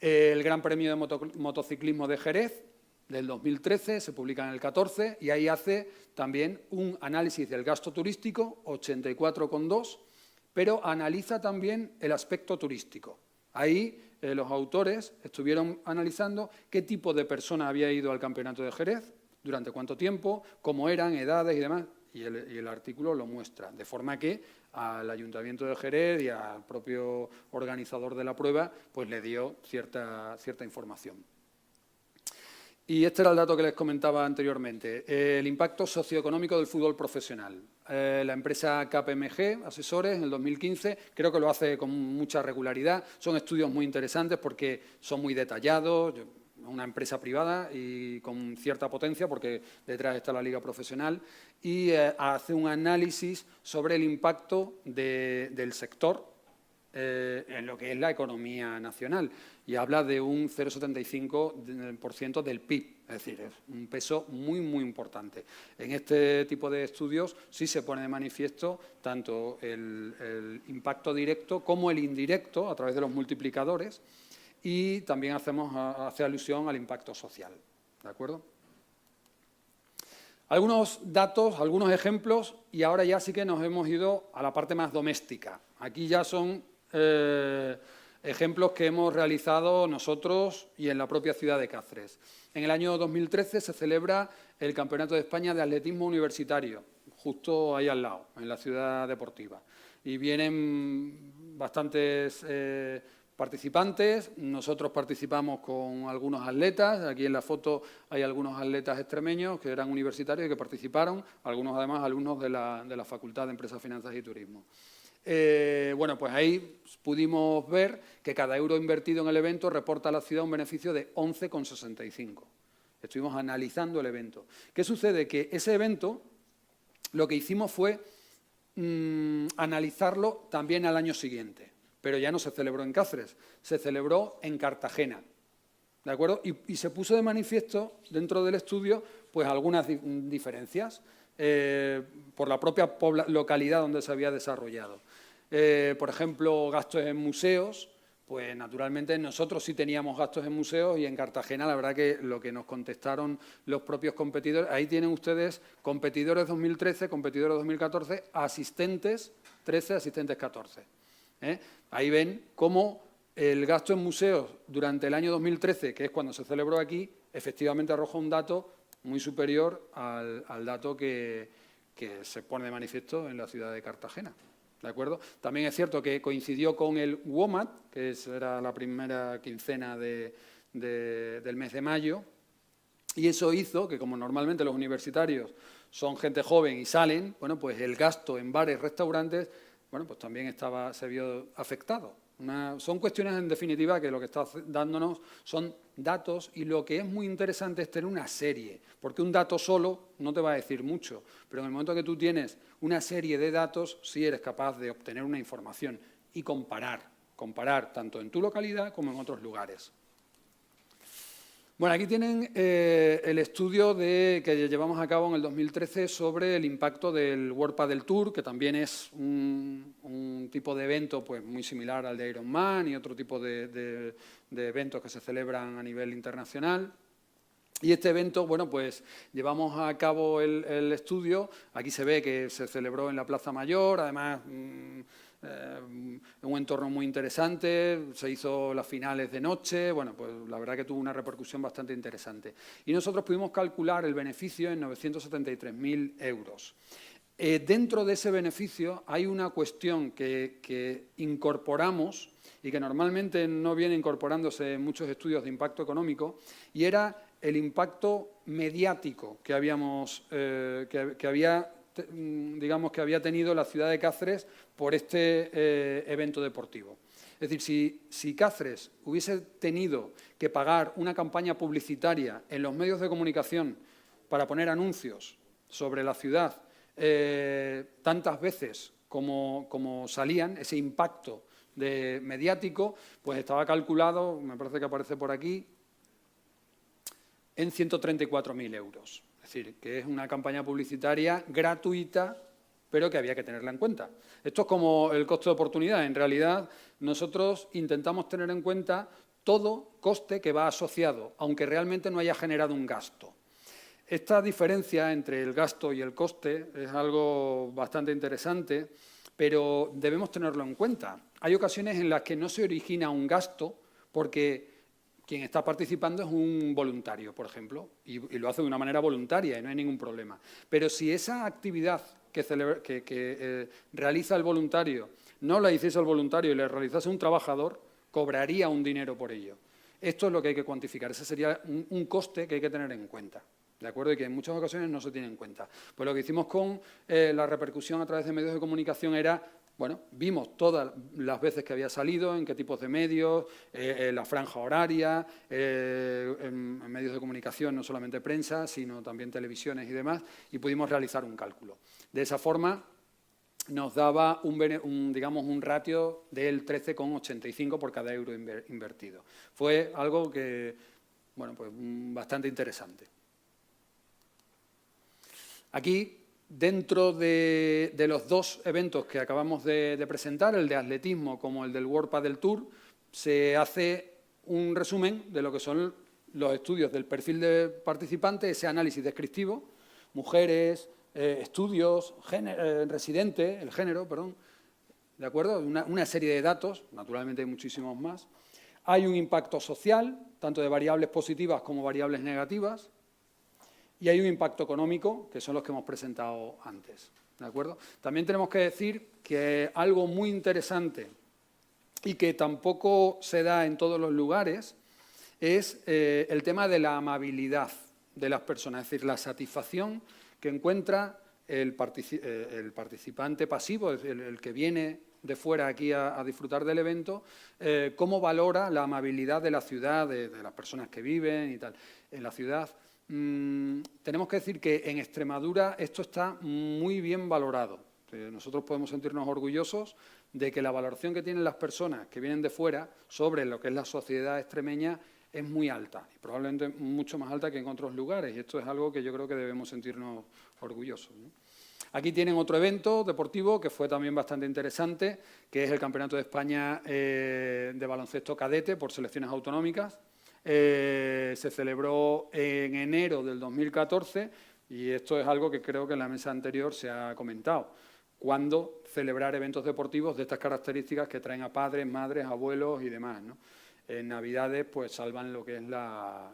El Gran Premio de Motociclismo de Jerez, del 2013, se publica en el 14 y ahí hace también un análisis del gasto turístico, 84,2, pero analiza también el aspecto turístico. Ahí los autores estuvieron analizando qué tipo de persona había ido al Campeonato de Jerez, durante cuánto tiempo, cómo eran, edades y demás, y el artículo lo muestra, de forma que al Ayuntamiento de Jerez y al propio organizador de la prueba pues le dio cierta información. Y este era el dato que les comentaba anteriormente, el impacto socioeconómico del fútbol profesional. La empresa KPMG, asesores, en el 2015, creo que lo hace con mucha regularidad. Son estudios muy interesantes porque son muy detallados, una empresa privada y con cierta potencia porque detrás está la liga profesional y hace un análisis sobre el impacto del sector en lo que es la economía nacional y habla de un 0,75% del PIB, es decir, es un peso muy, muy importante. En este tipo de estudios sí se pone de manifiesto tanto el impacto directo como el indirecto a través de los multiplicadores y también hace alusión al impacto social, ¿de acuerdo? Algunos datos, algunos ejemplos y ahora ya sí que nos hemos ido a la parte más doméstica. Aquí ya son ejemplos que hemos realizado nosotros y en la propia ciudad de Cáceres. En el año 2013 se celebra el Campeonato de España de Atletismo Universitario, justo ahí al lado, en la ciudad deportiva. Y vienen bastantes participantes, nosotros participamos con algunos atletas, aquí en la foto hay algunos atletas extremeños que eran universitarios y que participaron, algunos además alumnos de la Facultad de Empresas, Finanzas y Turismo. Pues ahí pudimos ver que cada euro invertido en el evento reporta a la ciudad un beneficio de 11,65. Estuvimos analizando el evento. ¿Qué sucede? Que ese evento lo que hicimos fue analizarlo también al año siguiente, pero ya no se celebró en Cáceres, se celebró en Cartagena, ¿de acuerdo? Y se puso de manifiesto dentro del estudio pues algunas diferencias por la propia localidad donde se había desarrollado. Por ejemplo, gastos en museos, pues naturalmente nosotros sí teníamos gastos en museos y en Cartagena la verdad que lo que nos contestaron los propios competidores, ahí tienen ustedes competidores 2013, competidores 2014, asistentes 13, asistentes 14. Ahí ven cómo el gasto en museos durante el año 2013, que es cuando se celebró aquí, efectivamente arroja un dato muy superior al dato que se pone de manifiesto en la ciudad de Cartagena. ¿De acuerdo? También es cierto que coincidió con el WOMAD, que era la primera quincena del mes de mayo, y eso hizo que, como normalmente los universitarios son gente joven y salen, pues el gasto en bares, restaurantes, pues también se vio afectado. Son cuestiones, en definitiva, que lo que está dándonos son datos, y lo que es muy interesante es tener una serie, porque un dato solo no te va a decir mucho, pero en el momento que tú tienes una serie de datos, sí eres capaz de obtener una información y comparar tanto en tu localidad como en otros lugares. Bueno, aquí tienen el estudio que llevamos a cabo en el 2013 sobre el impacto del World Padel Tour, que también es un tipo de evento pues, muy similar al de Ironman y otro tipo de eventos que se celebran a nivel internacional. Y este evento, bueno, pues llevamos a cabo el estudio. Aquí se ve que se celebró en la Plaza Mayor, además en un entorno muy interesante, se hizo las finales de noche, bueno, pues la verdad que tuvo una repercusión bastante interesante. Y nosotros pudimos calcular el beneficio en 973.000 euros. Dentro de ese beneficio hay una cuestión que incorporamos y que normalmente no viene incorporándose en muchos estudios de impacto económico, y era el impacto mediático que había tenido la ciudad de Cáceres por este evento deportivo. Es decir, si Cáceres hubiese tenido que pagar una campaña publicitaria en los medios de comunicación para poner anuncios sobre la ciudad tantas veces como salían, ese impacto mediático, pues estaba calculado, me parece que aparece por aquí, en 134.000 euros. Es decir, que es una campaña publicitaria gratuita, pero que había que tenerla en cuenta. Esto es como el coste de oportunidad. En realidad, nosotros intentamos tener en cuenta todo coste que va asociado, aunque realmente no haya generado un gasto. Esta diferencia entre el gasto y el coste es algo bastante interesante, pero debemos tenerlo en cuenta. Hay ocasiones en las que no se origina un gasto porque quien está participando es un voluntario, por ejemplo, y lo hace de una manera voluntaria y no hay ningún problema. Pero si esa actividad que realiza el voluntario no la hiciese el voluntario y la realizase un trabajador, cobraría un dinero por ello. Esto es lo que hay que cuantificar, ese sería un coste que hay que tener en cuenta. ¿De acuerdo? Y que en muchas ocasiones no se tiene en cuenta. Pues lo que hicimos con la repercusión a través de medios de comunicación era, bueno, vimos todas las veces que había salido, en qué tipos de medios, la franja horaria, en medios de comunicación, no solamente prensa, sino también televisiones y demás, y pudimos realizar un cálculo. De esa forma nos daba un ratio del 13,85 por cada euro invertido. Fue algo que, bueno, pues bastante interesante. Aquí, dentro de los dos eventos que acabamos de presentar, el de atletismo como el del World Padel Tour, se hace un resumen de lo que son los estudios del perfil de participante, ese análisis descriptivo, mujeres, estudios, residente, el género, perdón, ¿de acuerdo? Una serie de datos, naturalmente hay muchísimos más. Hay un impacto social, tanto de variables positivas como variables negativas. Y hay un impacto económico, que son los que hemos presentado antes. ¿De acuerdo? También tenemos que decir que algo muy interesante y que tampoco se da en todos los lugares es el tema de la amabilidad de las personas, es decir, la satisfacción que encuentra el participante pasivo, el que viene de fuera aquí a disfrutar del evento, cómo valora la amabilidad de la ciudad, de las personas que viven y tal, en la ciudad. Tenemos que decir que en Extremadura esto está muy bien valorado. Nosotros podemos sentirnos orgullosos de que la valoración que tienen las personas que vienen de fuera sobre lo que es la sociedad extremeña es muy alta, y probablemente mucho más alta que en otros lugares, y esto es algo que yo creo que debemos sentirnos orgullosos, ¿no? Aquí tienen otro evento deportivo que fue también bastante interesante, que es el Campeonato de España de baloncesto cadete por selecciones autonómicas. Se celebró en enero del 2014 y esto es algo que creo que en la mesa anterior se ha comentado. ¿Cuándo celebrar eventos deportivos de estas características que traen a padres, madres, abuelos y demás, ¿no? En Navidades pues salvan lo que es no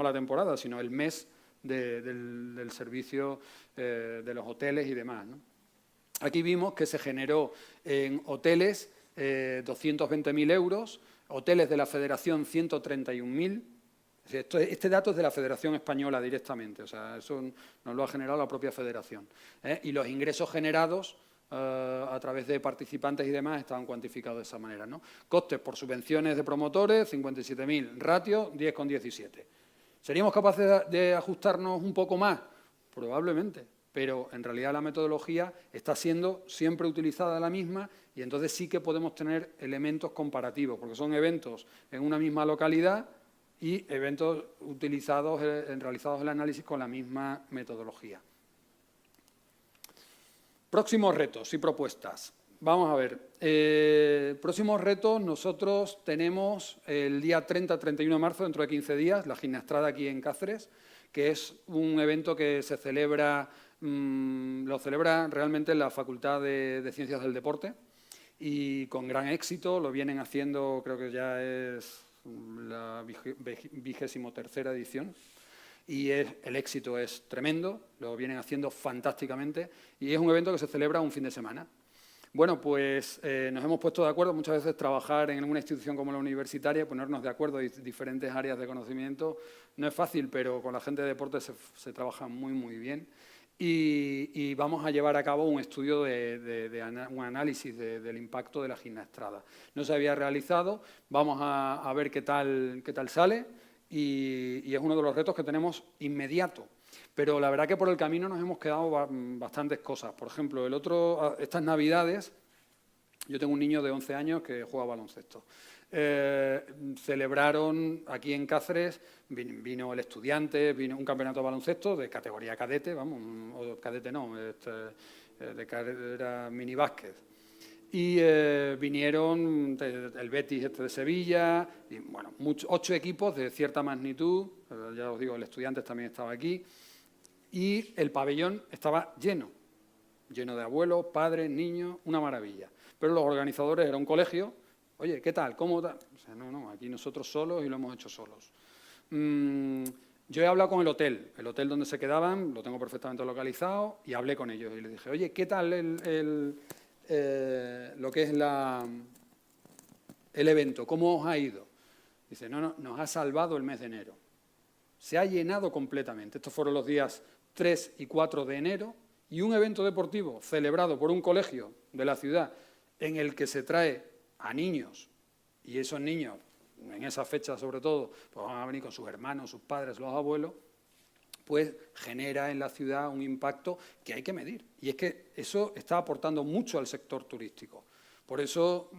la temporada, sino el mes del servicio de los hoteles y demás, ¿no? Aquí vimos que se generó en hoteles 220.000 euros, hoteles de la Federación 131.000. Este dato es de la Federación Española directamente, o sea, eso nos lo ha generado la propia Federación, ¿eh? Y los ingresos generados a través de participantes y demás, estaban cuantificados de esa manera, ¿no? Costes por subvenciones de promotores, 57.000, ratio 10,17. ¿Seríamos capaces de ajustarnos un poco más? Probablemente, pero en realidad la metodología está siendo siempre utilizada la misma y entonces sí que podemos tener elementos comparativos, porque son eventos en una misma localidad y eventos realizados el análisis con la misma metodología. Próximos retos y propuestas. Vamos a ver. Próximos retos, nosotros tenemos el día 30-31 de marzo, dentro de 15 días, la Gimnastrada aquí en Cáceres, que es un evento que se celebra, lo celebra realmente la Facultad de Ciencias del Deporte y con gran éxito, lo vienen haciendo, creo que ya es la 23ª edición. Y el éxito es tremendo, lo vienen haciendo fantásticamente y es un evento que se celebra un fin de semana. Bueno, pues nos hemos puesto de acuerdo, muchas veces trabajar en una institución como la universitaria, ponernos de acuerdo en diferentes áreas de conocimiento, no es fácil, pero con la gente de deporte se trabaja muy, muy bien. Y vamos a llevar a cabo un estudio un análisis del impacto de la Gimnastrada. No se había realizado, vamos a ver qué tal sale. Y es uno de los retos que tenemos inmediato. Pero la verdad que por el camino nos hemos quedado bastantes cosas. Por ejemplo, estas Navidades, yo tengo un niño de 11 años que juega baloncesto. Celebraron aquí en Cáceres, vino el Estudiantes, vino un campeonato de baloncesto de categoría cadete, vamos, o cadete no, de carrera mini básquet. Y vinieron el Betis de Sevilla, y bueno, 8 equipos de cierta magnitud, ya os digo, el Estudiantes también estaba aquí, y el pabellón estaba lleno de abuelos, padres, niños, una maravilla. Pero los organizadores era un colegio, oye, ¿qué tal? ¿Cómo tal? O sea, no, aquí nosotros solos y lo hemos hecho solos. Yo he hablado con el hotel donde se quedaban, lo tengo perfectamente localizado, y hablé con ellos y les dije, oye, ¿qué tal lo que es el evento? ¿Cómo os ha ido? Dice, no, nos ha salvado el mes de enero. Se ha llenado completamente. Estos fueron los días 3 y 4 de enero y un evento deportivo celebrado por un colegio de la ciudad en el que se trae a niños, y esos niños, en esa fecha sobre todo, pues van a venir con sus hermanos, sus padres, los abuelos, pues genera en la ciudad un impacto que hay que medir. Y es que eso está aportando mucho al sector turístico. Por eso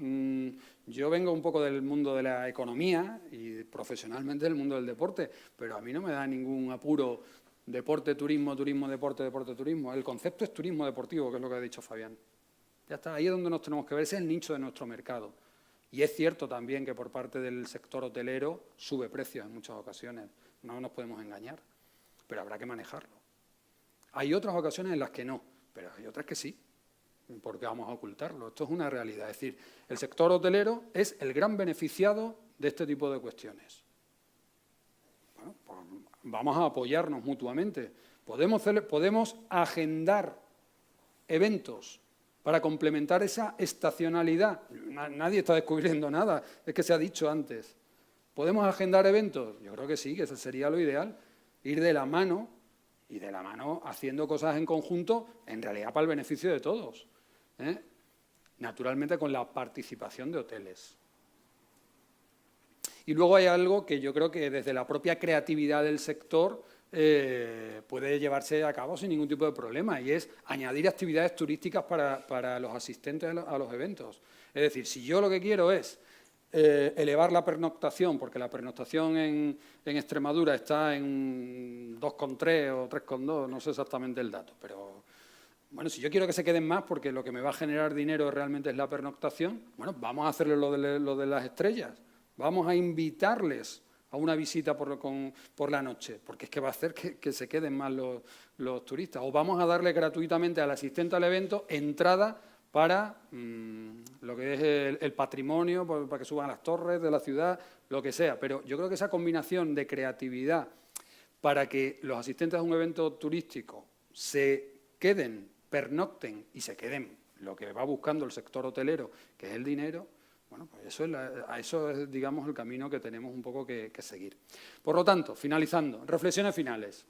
yo vengo un poco del mundo de la economía y profesionalmente del mundo del deporte, pero a mí no me da ningún apuro deporte, turismo, turismo, deporte, deporte, turismo. El concepto es turismo deportivo, que es lo que ha dicho Fabián. Ya está, ahí es donde nos tenemos que ver, ese es el nicho de nuestro mercado. Y es cierto también que por parte del sector hotelero sube precios en muchas ocasiones, no nos podemos engañar, pero habrá que manejarlo. Hay otras ocasiones en las que no, pero hay otras que sí, porque vamos a ocultarlo. Esto es una realidad, es decir, el sector hotelero es el gran beneficiado de este tipo de cuestiones. Bueno, pues vamos a apoyarnos mutuamente. Podemos agendar eventos para complementar esa estacionalidad. Nadie está descubriendo nada, es que se ha dicho antes. ¿Podemos agendar eventos? Yo creo que sí, que ese sería lo ideal. Ir de la mano, y de la mano haciendo cosas en conjunto, en realidad para el beneficio de todos. Naturalmente con la participación de hoteles. Y luego hay algo que yo creo que desde la propia creatividad del sector puede llevarse a cabo sin ningún tipo de problema, y es añadir actividades turísticas para los asistentes a los eventos. Es decir, si yo lo que quiero es elevar la pernoctación, porque la pernoctación en Extremadura está en 2,3 o 3,2, no sé exactamente el dato, pero bueno, si yo quiero que se queden más porque lo que me va a generar dinero realmente es la pernoctación, bueno, vamos a hacerle lo de las estrellas, vamos a invitarles a una visita por la noche, porque es que va a hacer que se queden más los turistas, o vamos a darle gratuitamente al asistente al evento entrada para lo que es el patrimonio, para que suban las torres de la ciudad, lo que sea. Pero yo creo que esa combinación de creatividad para que los asistentes a un evento turístico se queden, pernocten y se queden lo que va buscando el sector hotelero, que es el dinero, bueno, pues eso es, digamos, el camino que tenemos un poco que seguir. Por lo tanto, finalizando, reflexiones finales.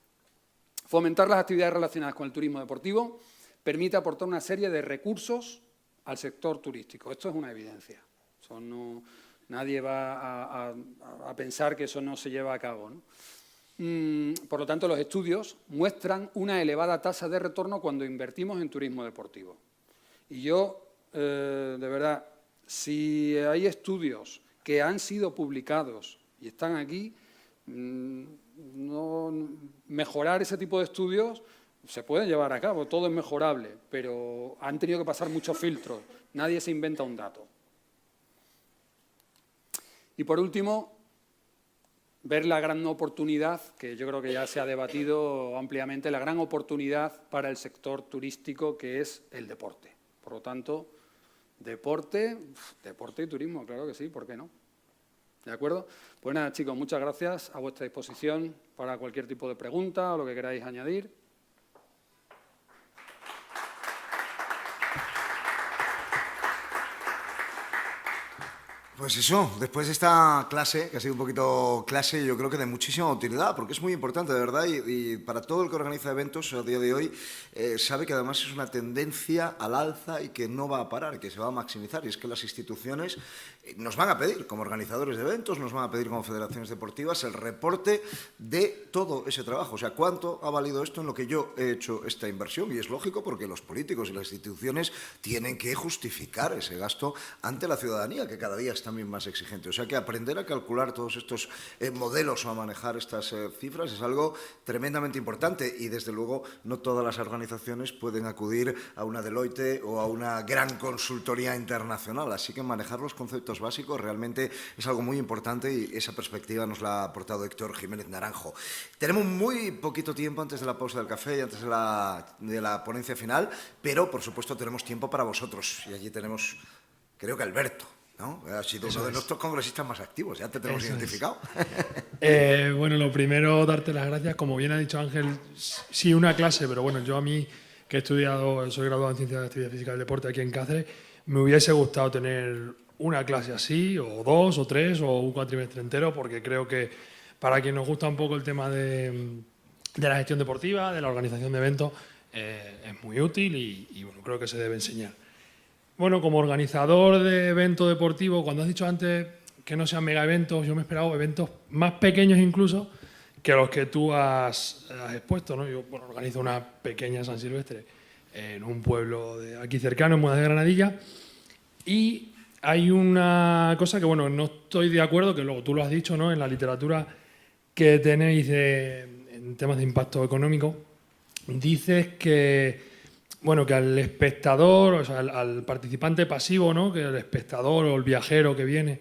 Fomentar las actividades relacionadas con el turismo deportivo, permite aportar una serie de recursos al sector turístico. Esto es una evidencia. Eso no, nadie va a pensar que eso no se lleva a cabo, ¿no? Por lo tanto, los estudios muestran una elevada tasa de retorno cuando invertimos en turismo deportivo. Y yo, de verdad, si hay estudios que han sido publicados y están aquí, mejorar ese tipo de estudios se puede llevar a cabo, todo es mejorable, pero han tenido que pasar muchos filtros. Nadie se inventa un dato. Y por último, ver la gran oportunidad, que yo creo que ya se ha debatido ampliamente, la gran oportunidad para el sector turístico que es el deporte. Por lo tanto, deporte y turismo, claro que sí, ¿por qué no? ¿De acuerdo? Pues nada, chicos, muchas gracias, a vuestra disposición para cualquier tipo de pregunta o lo que queráis añadir. Pues eso, después de esta clase, que ha sido un poquito clase, yo creo que de muchísima utilidad, porque es muy importante, de verdad, y para todo el que organiza eventos a día de hoy, sabe que además es una tendencia al alza y que no va a parar, que se va a maximizar, y es que las instituciones nos van a pedir, como organizadores de eventos, nos van a pedir como federaciones deportivas, el reporte de todo ese trabajo, o sea, cuánto ha valido esto en lo que yo he hecho esta inversión, y es lógico porque los políticos y las instituciones tienen que justificar ese gasto ante la ciudadanía, que cada día es también más exigente. O sea que aprender a calcular todos estos modelos o a manejar estas cifras es algo tremendamente importante y desde luego no todas las organizaciones pueden acudir a una Deloitte o a una gran consultoría internacional, así que manejar los conceptos básicos realmente es algo muy importante y esa perspectiva nos la ha aportado Héctor Jiménez Naranjo. Tenemos muy poquito tiempo antes de la pausa del café y antes de la ponencia final, pero por supuesto tenemos tiempo para vosotros y allí tenemos, creo que Alberto, ¿no? Ha sido uno de nuestros congresistas más activos, ya te tenemos identificado. Bueno, lo primero, darte las gracias. Como bien ha dicho Ángel, sí, una clase, pero bueno, yo a mí, que he estudiado, soy graduado en Ciencias de la Actividad Física del Deporte aquí en Cáceres, me hubiese gustado tener una clase así, o dos, o tres, o un cuatrimestre entero, porque creo que para quien nos gusta un poco el tema de la gestión deportiva, de la organización de eventos, es muy útil y bueno, creo que se debe enseñar. Bueno, como organizador de evento deportivo, cuando has dicho antes que no sean mega eventos, yo me he esperado eventos más pequeños incluso que los que tú has expuesto, ¿no? Yo organizo una pequeña San Silvestre en un pueblo de aquí cercano, en Mudas de Granadilla, y hay una cosa que, bueno, no estoy de acuerdo, que luego tú lo has dicho, ¿no? En la literatura que tenéis en temas de impacto económico, dices que bueno, que al espectador, o sea, al participante pasivo, ¿no? Que el espectador o el viajero que viene,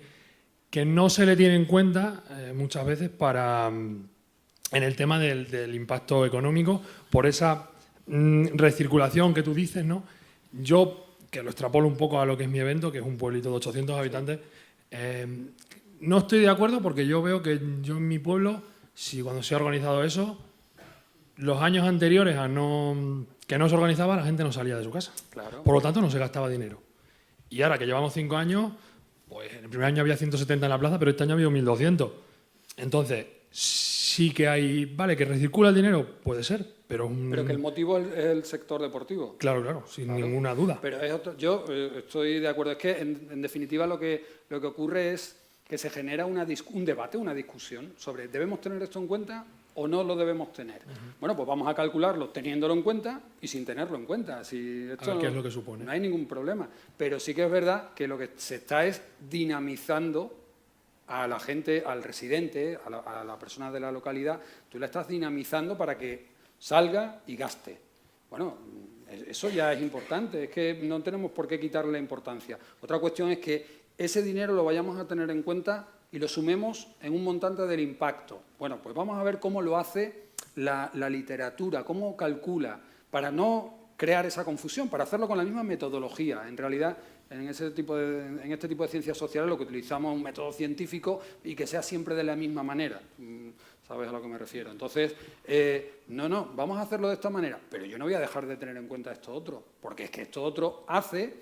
que no se le tiene en cuenta muchas veces en el tema del impacto económico, por esa recirculación que tú dices, ¿no? Yo, que lo extrapolo un poco a lo que es mi evento, que es un pueblito de 800 habitantes, no estoy de acuerdo porque yo veo que yo en mi pueblo, cuando se ha organizado eso, los años anteriores que no se organizaba, la gente no salía de su casa. Claro. Por lo tanto, no se gastaba dinero. Y ahora que llevamos 5 años, pues en el primer año había 170 en la plaza, pero este año ha habido 1.200. Entonces, sí que hay... Vale, que recircula el dinero, puede ser, pero... Pero que el motivo es el sector deportivo. Claro, sin ninguna duda. Pero es yo estoy de acuerdo. Es que, en definitiva, lo que ocurre es que se genera un debate, una discusión sobre ¿debemos tener esto en cuenta o no lo debemos tener? Bueno, pues vamos a calcularlo teniéndolo en cuenta y sin tenerlo en cuenta. Si esto a ver qué es lo que supone. No hay ningún problema. Pero sí que es verdad que lo que se está es dinamizando a la gente, al residente, a la persona de la localidad. Tú la estás dinamizando para que salga y gaste. Bueno, eso ya es importante. Es que no tenemos por qué quitarle importancia. Otra cuestión es que ese dinero lo vayamos a tener en cuenta y lo sumemos en un montante del impacto. Bueno, pues vamos a ver cómo lo hace la literatura, cómo calcula, para no crear esa confusión, para hacerlo con la misma metodología. En realidad, en este tipo de ciencias sociales lo que utilizamos es un método científico y que sea siempre de la misma manera. ¿Sabes a lo que me refiero? Entonces, no, vamos a hacerlo de esta manera, pero yo no voy a dejar de tener en cuenta esto otro, porque es que esto otro hace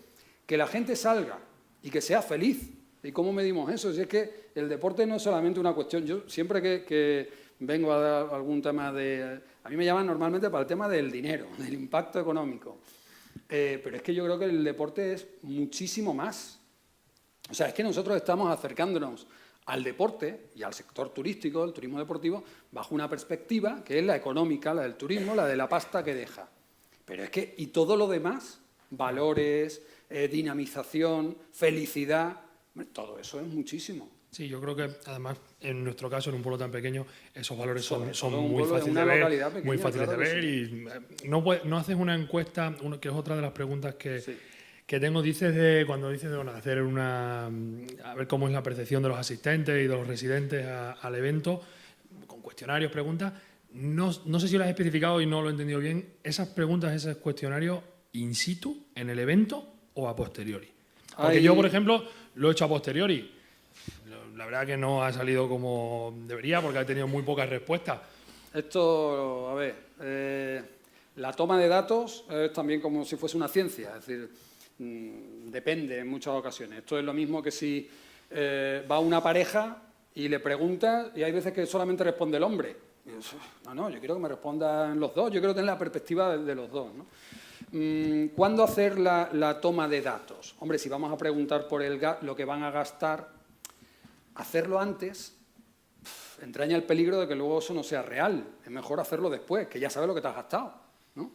que la gente salga y que sea feliz. ¿Y cómo medimos eso? Si es que el deporte no es solamente una cuestión. Yo siempre que vengo a dar algún tema a mí me llaman normalmente para el tema del dinero, del impacto económico. Pero es que yo creo que el deporte es muchísimo más. O sea, es que nosotros estamos acercándonos al deporte y al sector turístico, el turismo deportivo, bajo una perspectiva que es la económica, la del turismo, la de la pasta que deja. Pero es que, y todo lo demás, valores, dinamización, felicidad, todo eso es muchísimo. Sí, yo creo que además en nuestro caso, en un pueblo tan pequeño, esos valores son un muy pueblo, fáciles una de ver, localidad pequeña, muy fáciles claro de que ver y no haces una encuesta, que es otra de las preguntas Sí. que tengo, cuando dices de bueno, hacer a ver cómo es la percepción de los asistentes y de los residentes al evento, con cuestionarios, preguntas. No sé si lo has especificado y no lo he entendido bien. ¿Esas preguntas, esos cuestionarios, in situ, en el evento o a posteriori? Porque yo, por ejemplo, lo he hecho a posteriori. La verdad que no ha salido como debería porque ha tenido muy pocas respuestas. Esto, a ver, la toma de datos es también como si fuese una ciencia, es decir, depende en muchas ocasiones. Esto es lo mismo que si va una pareja y le preguntas y hay veces que solamente responde el hombre. Y yo, no, yo quiero que me respondan los dos, yo quiero tener la perspectiva de los dos, ¿no? ¿Cuándo hacer la toma de datos? Hombre, si vamos a preguntar por lo que van a gastar, hacerlo antes entraña el peligro de que luego eso no sea real. Es mejor hacerlo después, que ya sabes lo que te has gastado, ¿no?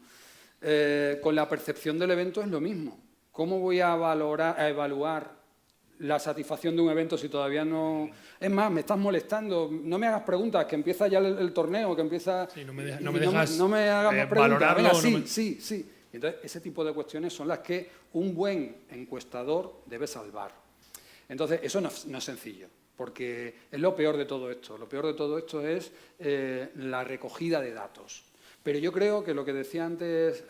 Con la percepción del evento es lo mismo. ¿Cómo voy a evaluar la satisfacción de un evento si todavía no...? Es más, me estás molestando, no me hagas preguntas, que empieza ya el torneo, que empieza... Sí, no me dejas no me hagas más preguntas. valorarlo. Venga, sí. Entonces, ese tipo de cuestiones son las que un buen encuestador debe salvar. Entonces, eso no es sencillo, porque es lo peor de todo esto. Lo peor de todo esto es la recogida de datos. Pero yo creo que lo que decía antes,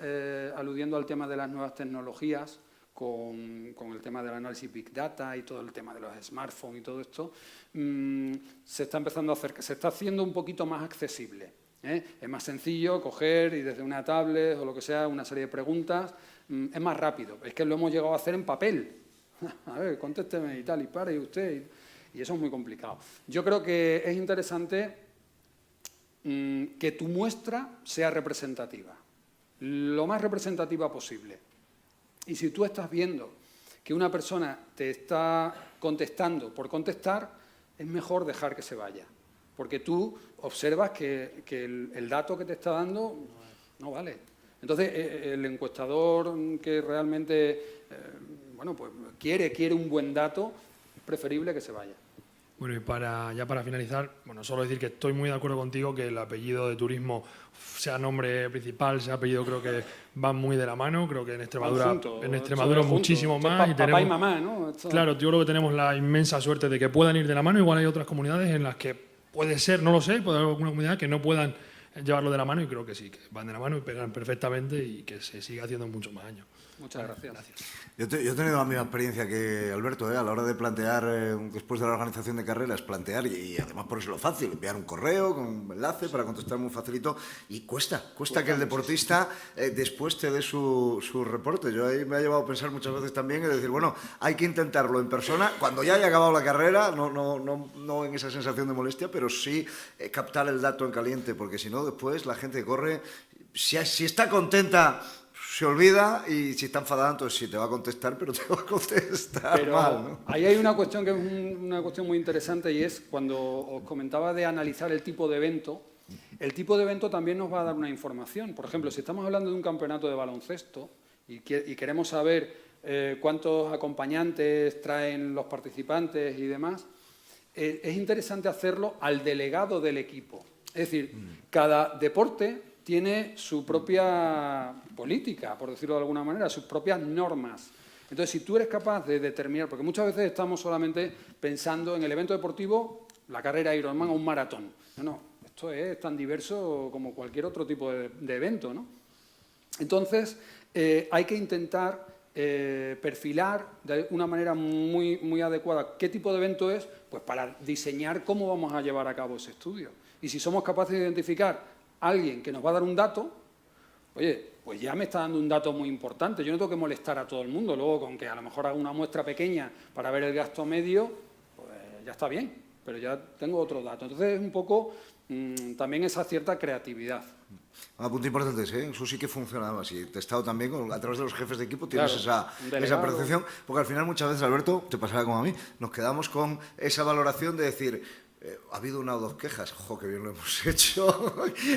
aludiendo al tema de las nuevas tecnologías, con el tema del análisis Big Data y todo el tema de los smartphones y todo esto, se está empezando a hacer, se está haciendo un poquito más accesible. Es más sencillo coger y desde una tablet o lo que sea, una serie de preguntas, es más rápido. Es que lo hemos llegado a hacer en papel. A ver, contésteme y tal, y pare y usted, y eso es muy complicado. Yo creo que es interesante que tu muestra sea representativa, lo más representativa posible. Y si tú estás viendo que una persona te está contestando por contestar, es mejor dejar que se vaya. Porque tú observas que el dato que te está dando no vale. Entonces, el encuestador que realmente pues quiere un buen dato, es preferible que se vaya. Bueno, y ya para finalizar, solo decir que estoy muy de acuerdo contigo que el apellido de turismo, sea nombre principal, sea apellido, creo que van muy de la mano. Creo que en Extremadura muchísimo más. Papá y mamá, ¿no? Claro, yo creo que tenemos la inmensa suerte de que puedan ir de la mano. Igual hay otras comunidades en las que puede ser, no lo sé, puede haber alguna comunidad que no puedan llevarlo de la mano y creo que sí, que van de la mano y pegan perfectamente y que se siga haciendo muchos más años. Muchas gracias. Yo he tenido la misma experiencia que Alberto, a la hora de plantear, después de la organización de carreras, plantear, y además por eso lo fácil, enviar un correo con un enlace para contestar muy facilito, y cuesta que el deportista después te dé su reporte. Yo ahí me ha llevado a pensar muchas veces también, es decir, bueno, hay que intentarlo en persona, cuando ya haya acabado la carrera, no en esa sensación de molestia, pero sí captar el dato en caliente, porque si no, después la gente corre, si está contenta, se olvida, y si está enfadada, entonces sí te va a contestar, pero te va a contestar mal, ¿no? Ahí hay una cuestión que es una cuestión muy interesante y es cuando os comentaba de analizar el tipo de evento. El tipo de evento también nos va a dar una información. Por ejemplo, si estamos hablando de un campeonato de baloncesto y queremos saber cuántos acompañantes traen los participantes y demás, es interesante hacerlo al delegado del equipo. Es decir, cada deporte tiene su propia política, por decirlo de alguna manera, sus propias normas. Entonces, si tú eres capaz de determinar, porque muchas veces estamos solamente pensando en el evento deportivo, la carrera Ironman o un maratón. No, esto es tan diverso como cualquier otro tipo de evento, ¿no? Entonces, hay que intentar perfilar de una manera muy, muy adecuada qué tipo de evento es, pues para diseñar cómo vamos a llevar a cabo ese estudio. Y si somos capaces de identificar alguien que nos va a dar un dato, oye, pues ya me está dando un dato muy importante. Yo no tengo que molestar a todo el mundo. Luego, con que a lo mejor haga una muestra pequeña para ver el gasto medio, pues ya está bien, pero ya tengo otro dato. Entonces, es un poco también esa cierta creatividad. Un apunte importante ese, eso sí que funcionaba así. Testado también a través de los jefes de equipo, tienes Claro, esa percepción, porque al final muchas veces, Alberto, te pasará como a mí, nos quedamos con esa valoración de decir, ha habido una o dos quejas, ¡jo, qué bien lo hemos hecho!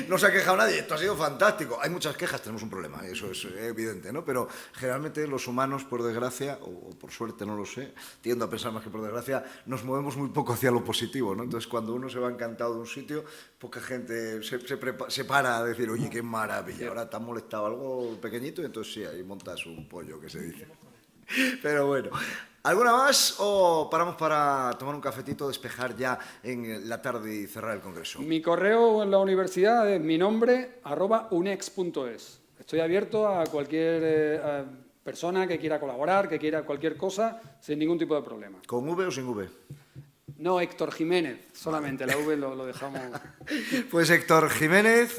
No se ha quejado nadie, esto ha sido fantástico. Hay muchas quejas, tenemos un problema, eso es evidente, ¿no? Pero generalmente los humanos, por desgracia, o por suerte, no lo sé, tiendo a pensar más que por desgracia, nos movemos muy poco hacia lo positivo, ¿no? Entonces, cuando uno se va encantado de un sitio, poca gente se para a decir, oye, qué maravilla, ahora te ha molestado algo pequeñito, y entonces sí, ahí montas un pollo, que se dice. Pero bueno, ¿alguna más o paramos para tomar un cafetito, despejar ya en la tarde y cerrar el congreso? Mi correo en la universidad es mi nombre @unex.es. Estoy abierto a cualquier persona que quiera colaborar, que quiera cualquier cosa, sin ningún tipo de problema. ¿Con V o sin V? No, Héctor Jiménez, solamente la V lo dejamos. Pues Héctor Jiménez,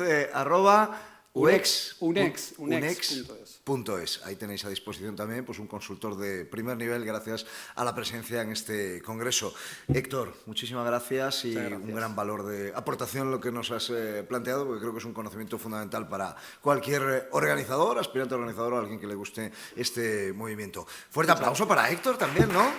unex.es. unex.es. Ahí tenéis a disposición también pues, un consultor de primer nivel gracias a la presencia en este congreso. Héctor, muchísimas gracias y un gran valor de aportación lo que nos has planteado, porque creo que es un conocimiento fundamental para cualquier organizador, aspirante organizador o alguien que le guste este movimiento. Fuerte aplauso para Héctor también, ¿no?